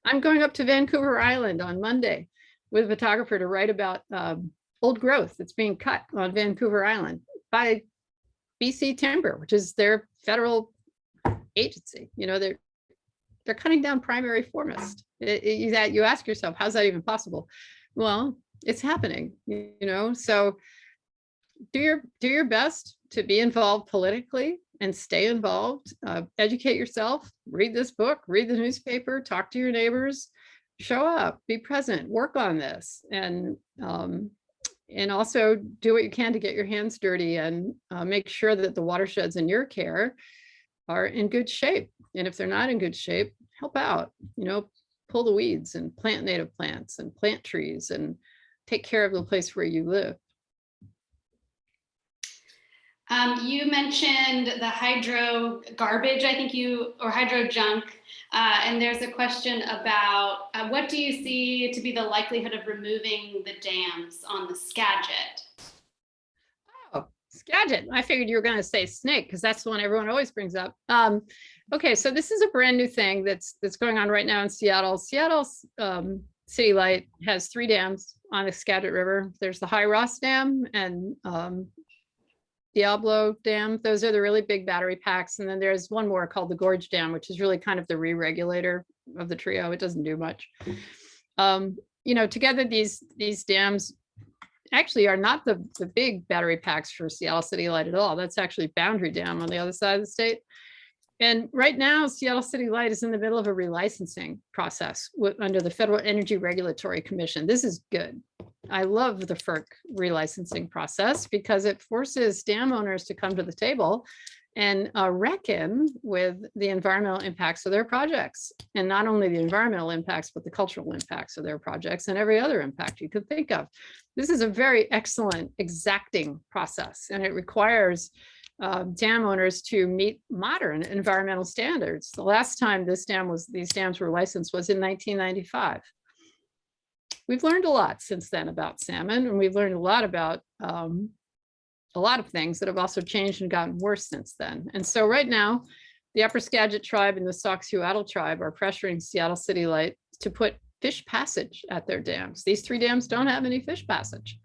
I'm going up to Vancouver Island on Monday with a photographer to write about old growth that's being cut on Vancouver Island by BC Timber, which is their federal agency. You know, they're cutting down primary forest. You ask yourself, how's that even possible? Well, it's happening, you know, so do your best to be involved politically and stay involved, educate yourself, read this book, read the newspaper, talk to your neighbors, show up, be present, work on this, and also do what you can to get your hands dirty and make sure that the watersheds in your care are in good shape. And if they're not in good shape, help out, you know, pull the weeds and plant native plants and plant trees and take care of the place where you live. You mentioned the hydro garbage, I think or hydro junk. And there's a question about what do you see to be the likelihood of removing the dams on the Skagit? Oh, Skagit. I figured you were going to say snake because that's the one everyone always brings up. Okay, so this is a brand new thing that's going on right now in Seattle. Seattle's City Light has 3 dams on the Skagit River. There's the High Ross Dam and Diablo Dam. Those are the really big battery packs. And then there's one more called the Gorge Dam, which is really kind of the re-regulator of the trio. It doesn't do much. You know, together these dams actually are not the big battery packs for Seattle City Light at all. That's actually Boundary Dam on the other side of the state. And right now, Seattle City Light is in the middle of a relicensing process under the Federal Energy Regulatory Commission. This is good. I love the FERC relicensing process because it forces dam owners to come to the table and reckon with the environmental impacts of their projects. And not only the environmental impacts, but the cultural impacts of their projects and every other impact you could think of. This is a very excellent, exacting process, and it requires dam owners to meet modern environmental standards. The last time these dams were licensed was in 1995. We've learned a lot since then about salmon, and we've learned a lot about a lot of things that have also changed and gotten worse since then. And so right now, the Upper Skagit tribe and the Sauk-Sioux-Atl tribe are pressuring Seattle City Light to put fish passage at their dams. These 3 dams don't have any fish passage.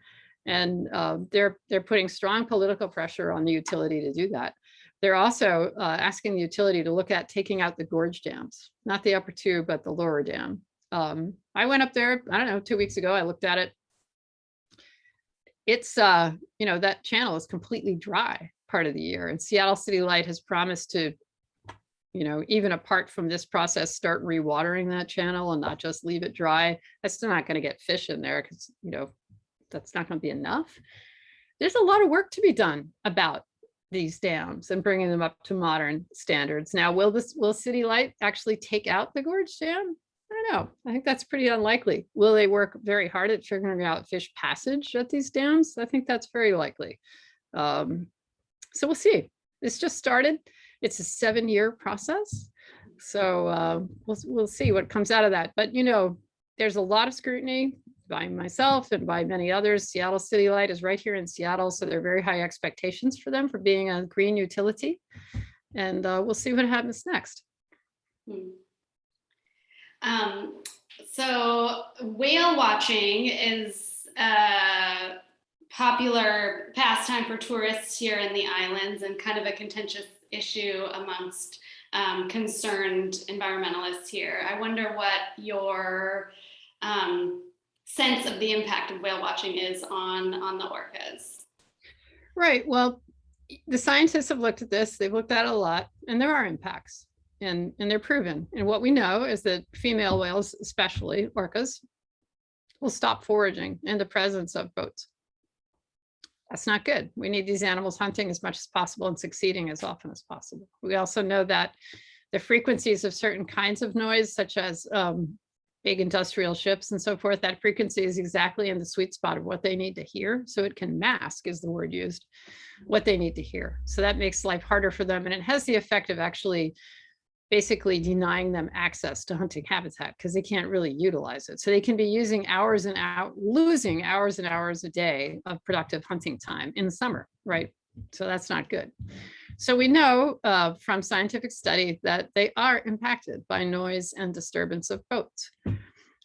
And they're putting strong political pressure on the utility to do that. They're also asking the utility to look at taking out the gorge dams, not the upper 2, but the lower dam. I went up there, I don't know, 2 weeks ago. I looked at it. It's, you know, that channel is completely dry part of the year. And Seattle City Light has promised to, you know, even apart from this process, start rewatering that channel and not just leave it dry. That's still not going to get fish in there because, you know, that's not going to be enough. There's a lot of work to be done about these dams and bringing them up to modern standards. Now, will City Light actually take out the gorge dam? I don't know. I think that's pretty unlikely. Will they work very hard at figuring out fish passage at these dams? I think that's very likely. So we'll see. It's just started. It's a 7-year process. So we'll see what comes out of that. But, there's a lot of scrutiny by myself and by many others. Seattle City Light is right here in Seattle. So there are very high expectations for them for being a green utility. And we'll see what happens next. So whale watching is a popular pastime for tourists here in the islands and kind of a contentious issue amongst concerned environmentalists here. I wonder what your sense of the impact of whale watching is on the orcas. Right. Well, the scientists have looked at this. They've looked at it a lot, and there are impacts, and they're proven. And what we know is that female whales, especially orcas, will stop foraging in the presence of boats. That's not good. We need these animals hunting as much as possible and succeeding as often as possible. We also know that the frequencies of certain kinds of noise, such as big industrial ships and so forth, that frequency is exactly in the sweet spot of what they need to hear. So it can mask, is the word used, what they need to hear. So that makes life harder for them. And it has the effect of actually basically denying them access to hunting habitat because they can't really utilize it. So they can be using hours and hours, losing hours and hours a day of productive hunting time in the summer, right? So that's not good. So we know from scientific study that they are impacted by noise and disturbance of boats.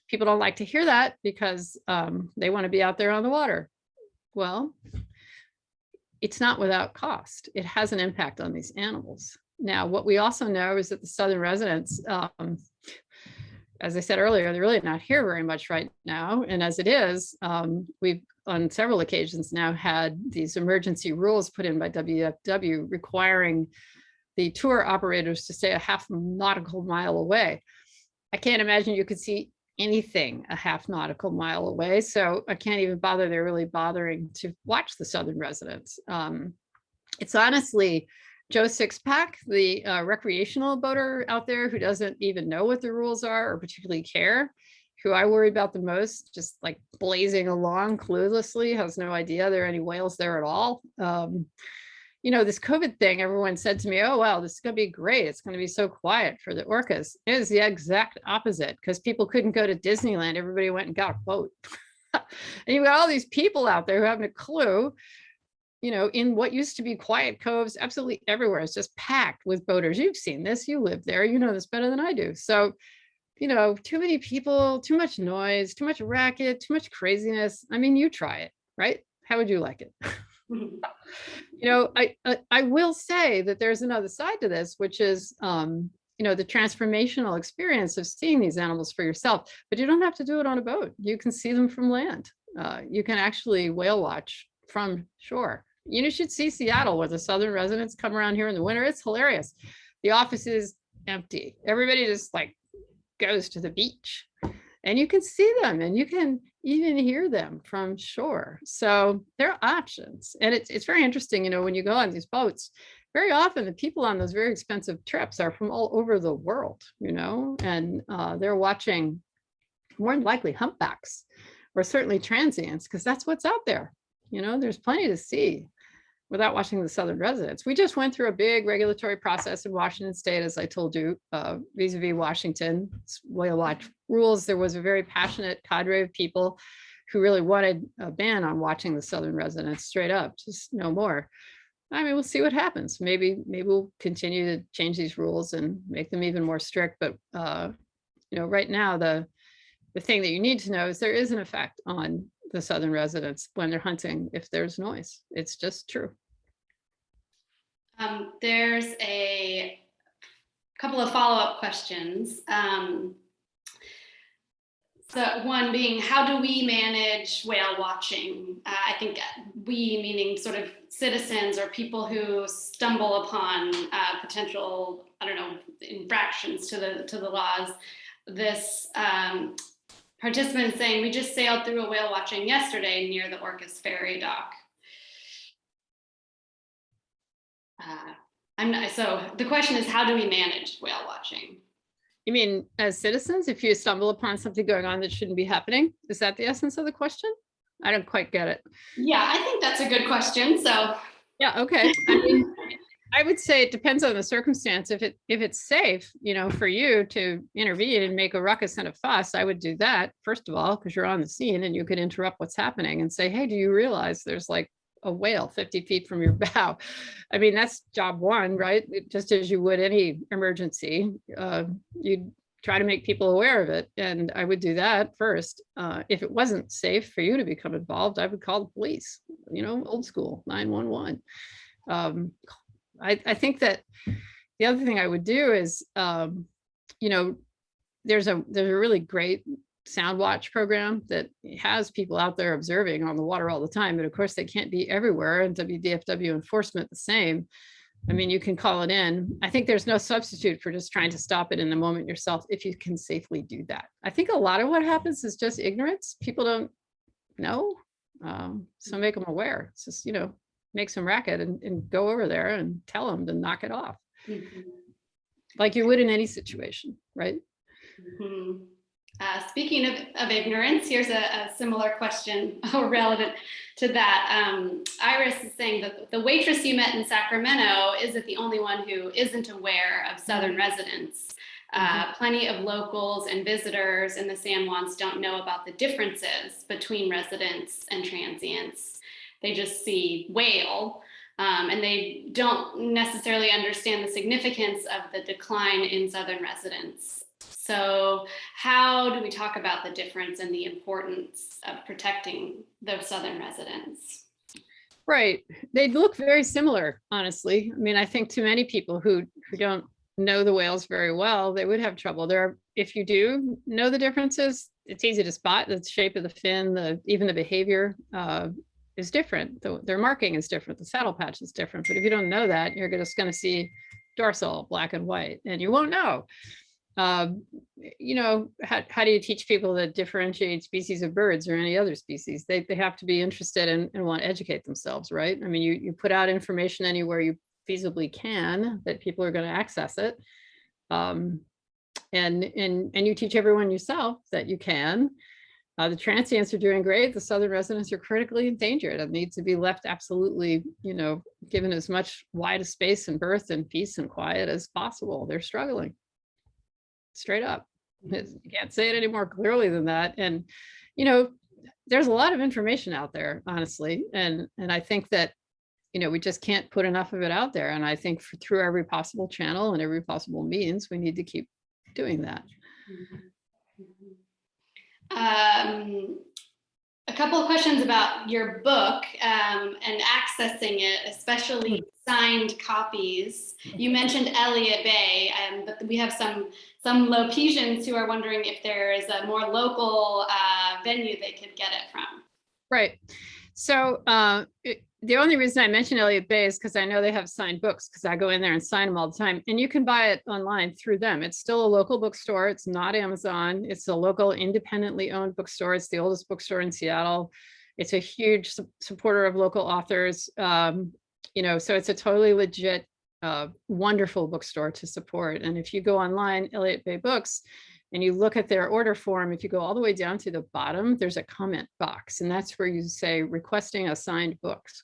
People don't like to hear that because they want to be out there on the water. Well, it's not without cost. It has an impact on these animals. Now, what we also know is that the southern residents, as I said earlier, they're really not here very much right now. And as it is, we've on several occasions now had these emergency rules put in by WFW requiring the tour operators to stay a half nautical mile away. I can't imagine you could see anything a half nautical mile away. So I can't even bother. They're really bothering to watch the southern residents. It's honestly Joe Sixpack, the recreational boater out there who doesn't even know what the rules are or particularly care, who I worry about the most, just like blazing along cluelessly, has no idea there are any whales there at all. This COVID thing, everyone said to me, oh, wow, this is going to be great. It's going to be so quiet for the orcas. It is the exact opposite because people couldn't go to Disneyland. Everybody went and got a boat. And you've got all these people out there who haven't a clue. In what used to be quiet coves, absolutely everywhere. It's just packed with boaters. You've seen this, you live there, you know this better than I do. So, too many people, too much noise, too much racket, too much craziness. I mean, you try it, right? How would you like it? I will say that there's another side to this, which is, the transformational experience of seeing these animals for yourself, but you don't have to do it on a boat. You can see them from land. You can actually whale watch from shore. You should see Seattle where the southern residents come around here in the winter. It's hilarious. The office is empty. Everybody just goes to the beach and you can see them and you can even hear them from shore. So there are options. And it's very interesting, when you go on these boats, very often the people on those very expensive trips are from all over the world, and they're watching more than likely humpbacks or certainly transients because that's what's out there. There's plenty to see without watching the southern residents. We just went through a big regulatory process in Washington State, as I told you, vis-a-vis Washington whale watch rules. There was a very passionate cadre of people who really wanted a ban on watching the southern residents straight up, just no more. I mean, we'll see what happens. Maybe we'll continue to change these rules and make them even more strict. But right now, the thing that you need to know is there is an effect on the southern residents when they're hunting if there's noise. It's just true. There's a couple of follow-up questions. So one being, how do we manage whale watching? I think we, meaning sort of citizens or people who stumble upon potential, infractions to the laws. This participant saying, we just sailed through a whale watching yesterday near the Orcas ferry dock. So the question is, how do we manage whale watching? You mean as citizens, if you stumble upon something going on that shouldn't be happening? Is that the essence of the question? I don't quite get it. Yeah, I think that's a good question. So yeah, okay. I would say it depends on the circumstance. If it's safe, for you to intervene and make a ruckus and a fuss, I would do that first of all, because you're on the scene and you could interrupt what's happening and say, hey, do you realize there's like a whale 50 feet from your bow? I mean, that's job one, right? Just as you would any emergency, you'd try to make people aware of it. And I would do that first. If it wasn't safe for you to become involved, I would call the police, old school 911. I think that the other thing I would do is, there's a really great sound watch program that has people out there observing on the water all the time, but of course they can't be everywhere, and WDFW enforcement the same. I mean, you can call it in. I think there's no substitute for just trying to stop it in the moment yourself if you can safely do that. I think a lot of what happens is just ignorance. People don't know, so make them aware. It's just, make some racket and go over there and tell them to knock it off. Like you would in any situation, right? Speaking of ignorance, here's a similar question relevant to that. Iris is saying that the waitress you met in Sacramento isn't the only one who isn't aware of Southern residents. Plenty of locals and visitors in the San Juans don't know about the differences between residents and transients. They just see whale, and they don't necessarily understand the significance of the decline in Southern residents. So how do we talk about the difference and the importance of protecting those Southern residents? Right. They look very similar, honestly. I mean, I think to many people who don't know the whales very well, they would have trouble. If you do know the differences, it's easy to spot. The shape of the fin, even the behavior is different. Their marking is different. The saddle patch is different. But if you don't know that, you're just going to see dorsal black and white, and you won't know. How do you teach people to differentiate species of birds or any other species? They have to be interested and want to educate themselves, right? I mean, you put out information anywhere you feasibly can that people are going to access it. And you teach everyone yourself that you can. The transients are doing great. The Southern residents are critically endangered and need to be left absolutely, given as much wide space and berth and peace and quiet as possible. They're struggling. Straight up. You can't say it any more clearly than that. And, there's a lot of information out there, honestly. And I think that, we just can't put enough of it out there. And I think through every possible channel and every possible means, we need to keep doing that. A couple of questions about your book and accessing it, especially signed copies. You mentioned Elliott Bay, but we have some Lopesians who are wondering if there is a more local venue they could get it from. Right. So the only reason I mention Elliott Bay is because I know they have signed books, because I go in there and sign them all the time, and you can buy it online through them. It's still a local bookstore. It's not Amazon. It's a local independently owned bookstore. It's the oldest bookstore in Seattle. It's a huge supporter of local authors. So it's a totally legit, wonderful bookstore to support. And if you go online, Elliott Bay Books, and you look at their order form, if you go all the way down to the bottom, there's a comment box, and that's where you say requesting a signed books,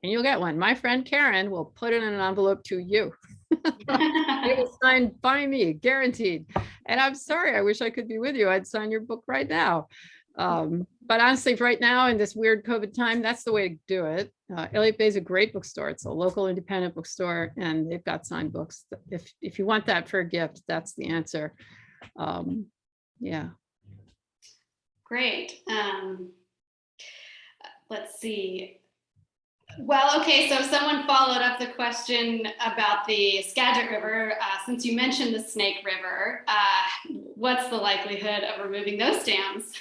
and you'll get one. My friend Karen will put it in an envelope to you. It was signed by me, guaranteed. And I'm sorry, I wish I could be with you. I'd sign your book right now. But honestly, right now in this weird COVID time, that's the way to do it. Elliott Bay is a great bookstore. It's a local independent bookstore, and they've got signed books. If you want that for a gift, that's the answer. Yeah. Great. Let's see. Well, okay, so someone followed up the question about the Skagit River. Since you mentioned the Snake River, what's the likelihood of removing those dams?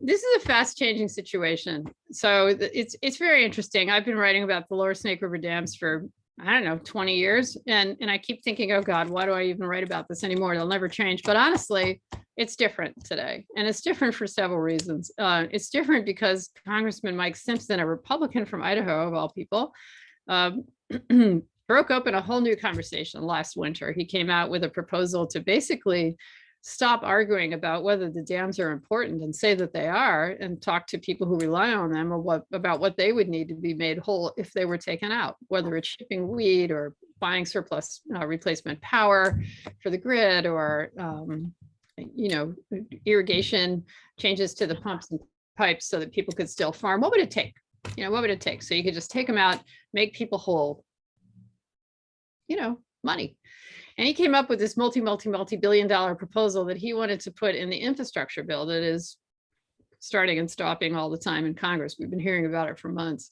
This is a fast changing situation. So it's very interesting. I've been writing about the lower Snake River dams for, I don't know, 20 years. And I keep thinking, oh God, why do I even write about this anymore? It'll never change. But honestly, it's different today. And it's different for several reasons. It's different because Congressman Mike Simpson, a Republican from Idaho, of all people, broke open a whole new conversation last winter. He came out with a proposal to basically stop arguing about whether the dams are important and say that they are, and talk to people who rely on them or about what they would need to be made whole if they were taken out, whether it's shipping weed or buying surplus replacement power for the grid, or irrigation changes to the pumps and pipes so that people could still farm. What would it take? What would it take? So you could just take them out, make people whole, money. And he came up with this multi-billion-dollar proposal that he wanted to put in the infrastructure bill that is starting and stopping all the time in Congress. We've been hearing about it for months.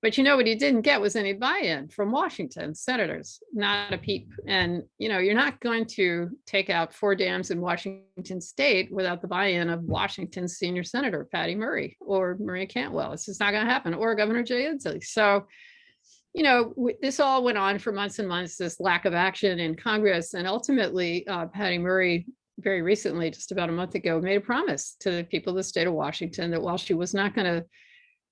But what he didn't get was any buy-in from Washington senators, not a peep. And, you're not going to take out 4 dams in Washington state without the buy-in of Washington's senior senator, Patty Murray, or Maria Cantwell. It's just not going to happen, or Governor Jay Inslee. So, this all went on for months and months, this lack of action in Congress. And ultimately, Patty Murray, very recently, just about a month ago, made a promise to the people of the state of Washington that while she was not going to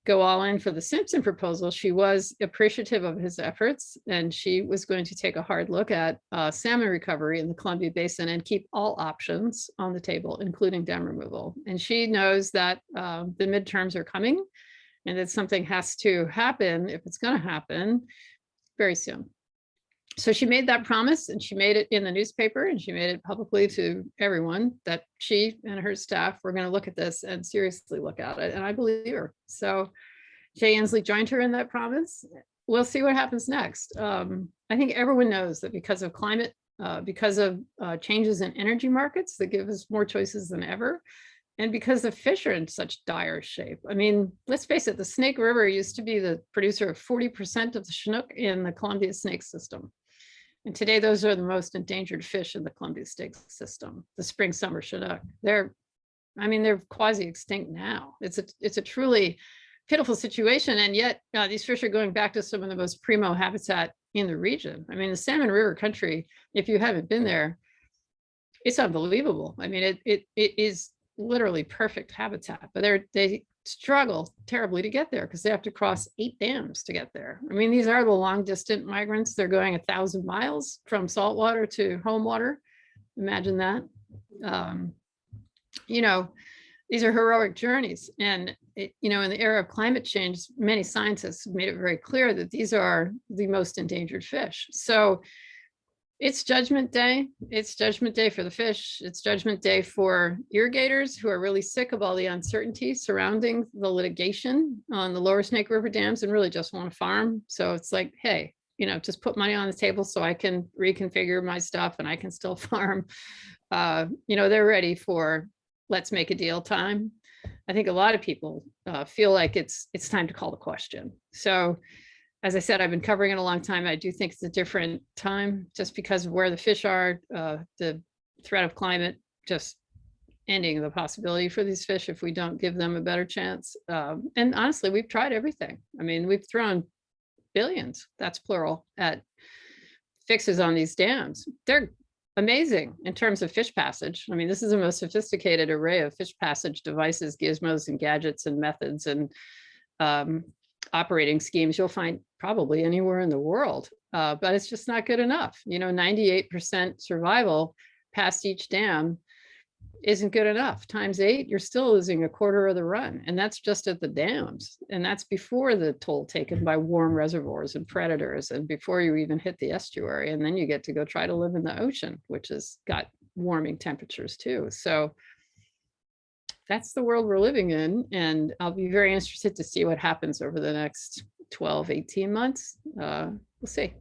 go all in for the Simpson proposal, she was appreciative of his efforts, and she was going to take a hard look at salmon recovery in the Columbia Basin and keep all options on the table, including dam removal. And she knows that the midterms are coming, and that something has to happen if it's going to happen very soon. So she made that promise, and she made it in the newspaper, and she made it publicly to everyone that she and her staff were going to look at this and seriously look at it. And I believe her. So Jay Inslee joined her in that promise. We'll see what happens next. I think everyone knows that because of climate, because of changes in energy markets that give us more choices than ever, and because the fish are in such dire shape. I mean, let's face it, the Snake River used to be the producer of 40% of the Chinook in the Columbia snake system. And today, those are the most endangered fish in the Columbia snake system, the spring summer Chinook. They're quasi extinct now. It's a truly pitiful situation. And yet these fish are going back to some of the most primo habitat in the region. I mean, the Salmon River country, if you haven't been there, it's unbelievable. I mean, it is literally perfect habitat, but they struggle terribly to get there because they have to cross 8 dams to get there. I mean, these are the long distant migrants. They're going 1,000 miles from saltwater to home water. Imagine that. These are heroic journeys. And, in the era of climate change, many scientists have made it very clear that these are the most endangered fish. So it's Judgment Day. It's Judgment Day for the fish. It's Judgment Day for irrigators who are really sick of all the uncertainty surrounding the litigation on the lower Snake River dams and really just want to farm. So it's like, hey, just put money on the table so I can reconfigure my stuff and I can still farm. They're ready for let's make a deal time. I think a lot of people feel like it's time to call the question. So as I said, I've been covering it a long time. I do think it's a different time just because of where the fish are, the threat of climate just ending the possibility for these fish if we don't give them a better chance. And honestly, we've tried everything. I mean, we've thrown billions, that's plural, at fixes on these dams. They're amazing in terms of fish passage. I mean, this is the most sophisticated array of fish passage devices, gizmos, and gadgets, and methods, and operating schemes you'll find probably anywhere in the world, but it's just not good enough. 98% survival past each dam isn't good enough. Times 8, you're still losing a quarter of the run, and that's just at the dams, and that's before the toll taken by warm reservoirs and predators, and before you even hit the estuary, and then you get to go try to live in the ocean, which has got warming temperatures too. So that's the world we're living in. And I'll be very interested to see what happens over the next 12, 18 months. We'll see.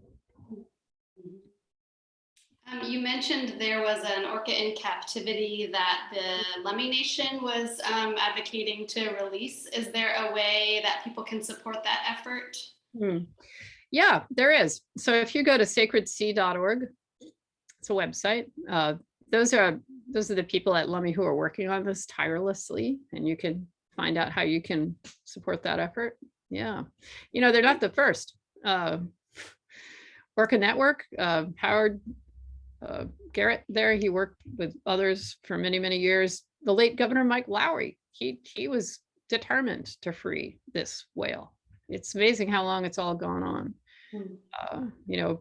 You mentioned there was an orca in captivity that the Lummi Nation was advocating to release. Is there a way that people can support that effort? Yeah, there is. So if you go to sacredsea.org, it's a website. Those are the people at Lummi who are working on this tirelessly, and you can find out how you can support that effort. Yeah, they're not the first. Orca Network, Howard Garrett there, he worked with others for many, many years. The late Governor Mike Lowry, he was determined to free this whale. It's amazing how long it's all gone on. Yeah.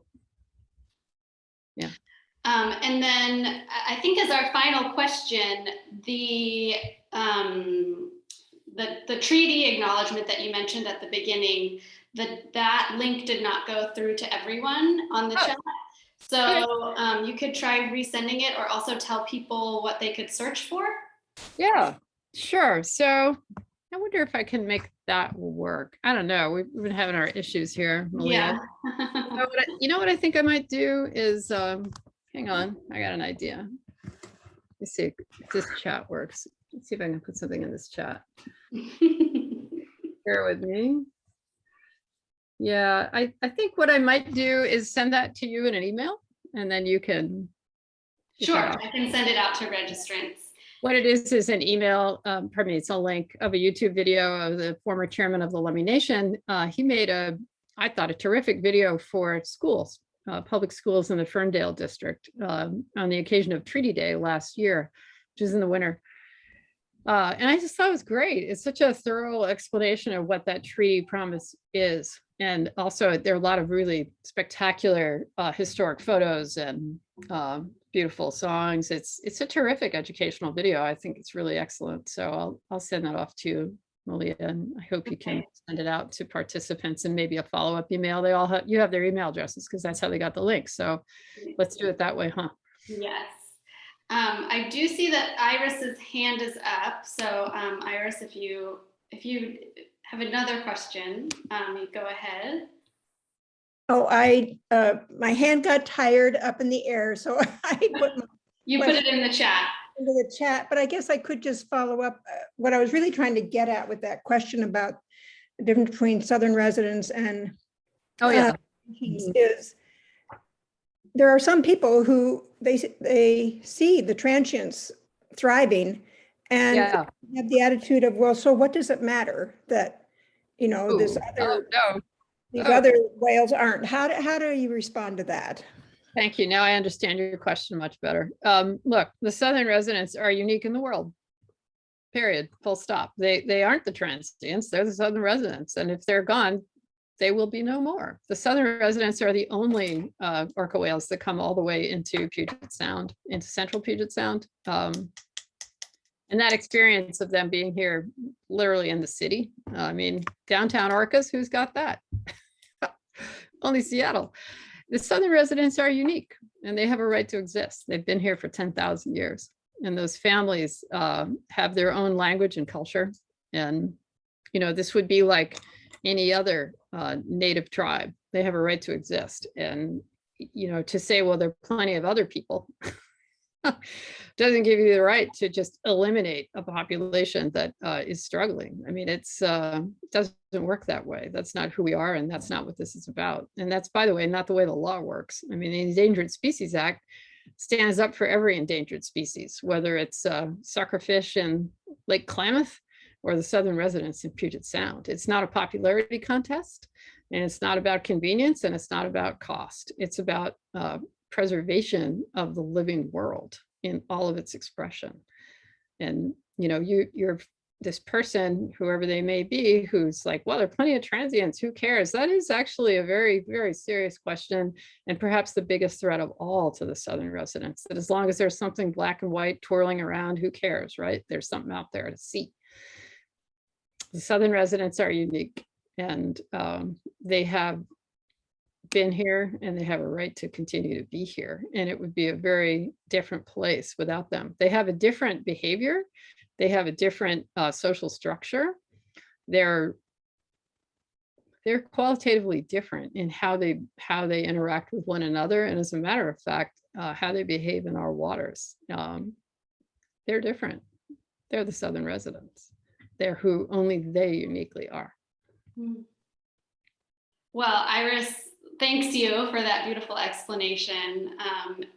And then I think as our final question, the treaty acknowledgement that you mentioned at the beginning, that link did not go through to everyone on the chat. So you could try resending it, or also tell people what they could search for. Yeah, sure. So I wonder if I can make that work. I don't know. We've been having our issues here, Malia. Yeah. You know what I think I might do is, hang on, I got an idea. Let's see if this chat works. Let's see if I can put something in this chat. Bear with me. Yeah, I think what I might do is send that to you in an email, and then you can. Sure, I can send it out to registrants. What it is an email, pardon me, it's a link of a YouTube video of the former chairman of the Lummi Nation. He made I thought, a terrific video for schools, public schools in the Ferndale district on the occasion of Treaty Day last year, which is in the winter. And I just thought it was great. It's such a thorough explanation of what that treaty promise is. And also there are a lot of really spectacular historic photos and beautiful songs. It's a terrific educational video. I think it's really excellent. So I'll send that off to you, Malia, and I hope you can send it out to participants and maybe a follow-up email. They all have, you have their email addresses because that's how they got the link. So let's do it that way, huh? Yes. I do see that Iris's hand is up. So Iris, if you have another question, you go ahead. Oh, my hand got tired up in the air, so I put You put it in the chat. into the chat, but I guess I could just follow up. What I was really trying to get at with that question about the difference between Southern residents and is there are some people who they see the transients thriving and have the attitude of, well, so what does it matter that, you know, these other whales aren't? How do you respond to that? Thank you. Now I understand your question much better. Look, the Southern residents are unique in the world. Period. Full stop. They aren't the transients. They're the Southern residents, and if they're gone, they will be no more. The Southern residents are the only orca whales that come all the way into Puget Sound, into central Puget Sound. And that experience of them being here literally in the city. I mean, downtown orcas, who's got that? Only Seattle. The Southern residents are unique and they have a right to exist. They've been here for 10,000 years. And those families have their own language and culture. And, you know, this would be like any other native tribe. They have a right to exist. And, you know, to say, well, there are plenty of other people doesn't give you the right to just eliminate a population that is struggling. I mean, it doesn't work that way. That's not who we are, and that's not what this is about. And that's, by the way, not the way the law works. I mean, the Endangered Species Act stands up for every endangered species, whether it's suckerfish in Lake Klamath or the Southern residents in Puget Sound. It's not a popularity contest, and it's not about convenience, and it's not about cost. It's about preservation of the living world in all of its expression. And, you know, you're this person, whoever they may be, who's like, well, there are plenty of transients, who cares? That is actually a very, very serious question, and perhaps the biggest threat of all to the Southern residents, that as long as there's something black and white twirling around, who cares, right? There's something out there to see. The Southern residents are unique, and they have been here and they have a right to continue to be here, and it would be a very different place without them. They have a different behavior, they have a different social structure, they're qualitatively different in how they interact with one another, and as a matter of fact, how they behave in our waters. They're different. They're the Southern residents. They're who only they uniquely are. Well, Iris, thanks you for that beautiful explanation.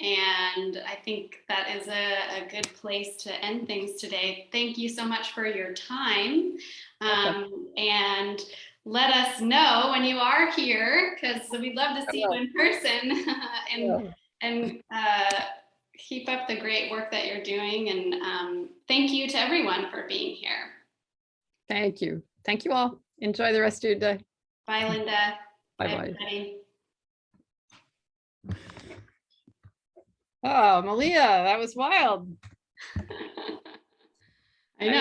And I think that is a good place to end things today. Thank you so much for your time. And let us know when you are here, because we'd love to see you in person. and keep up the great work that you're doing. And thank you to everyone for being here. Thank you. Thank you all. Enjoy the rest of your day. Bye, Lynda. Bye-bye. Everybody. Oh, Malia, that was wild. I know.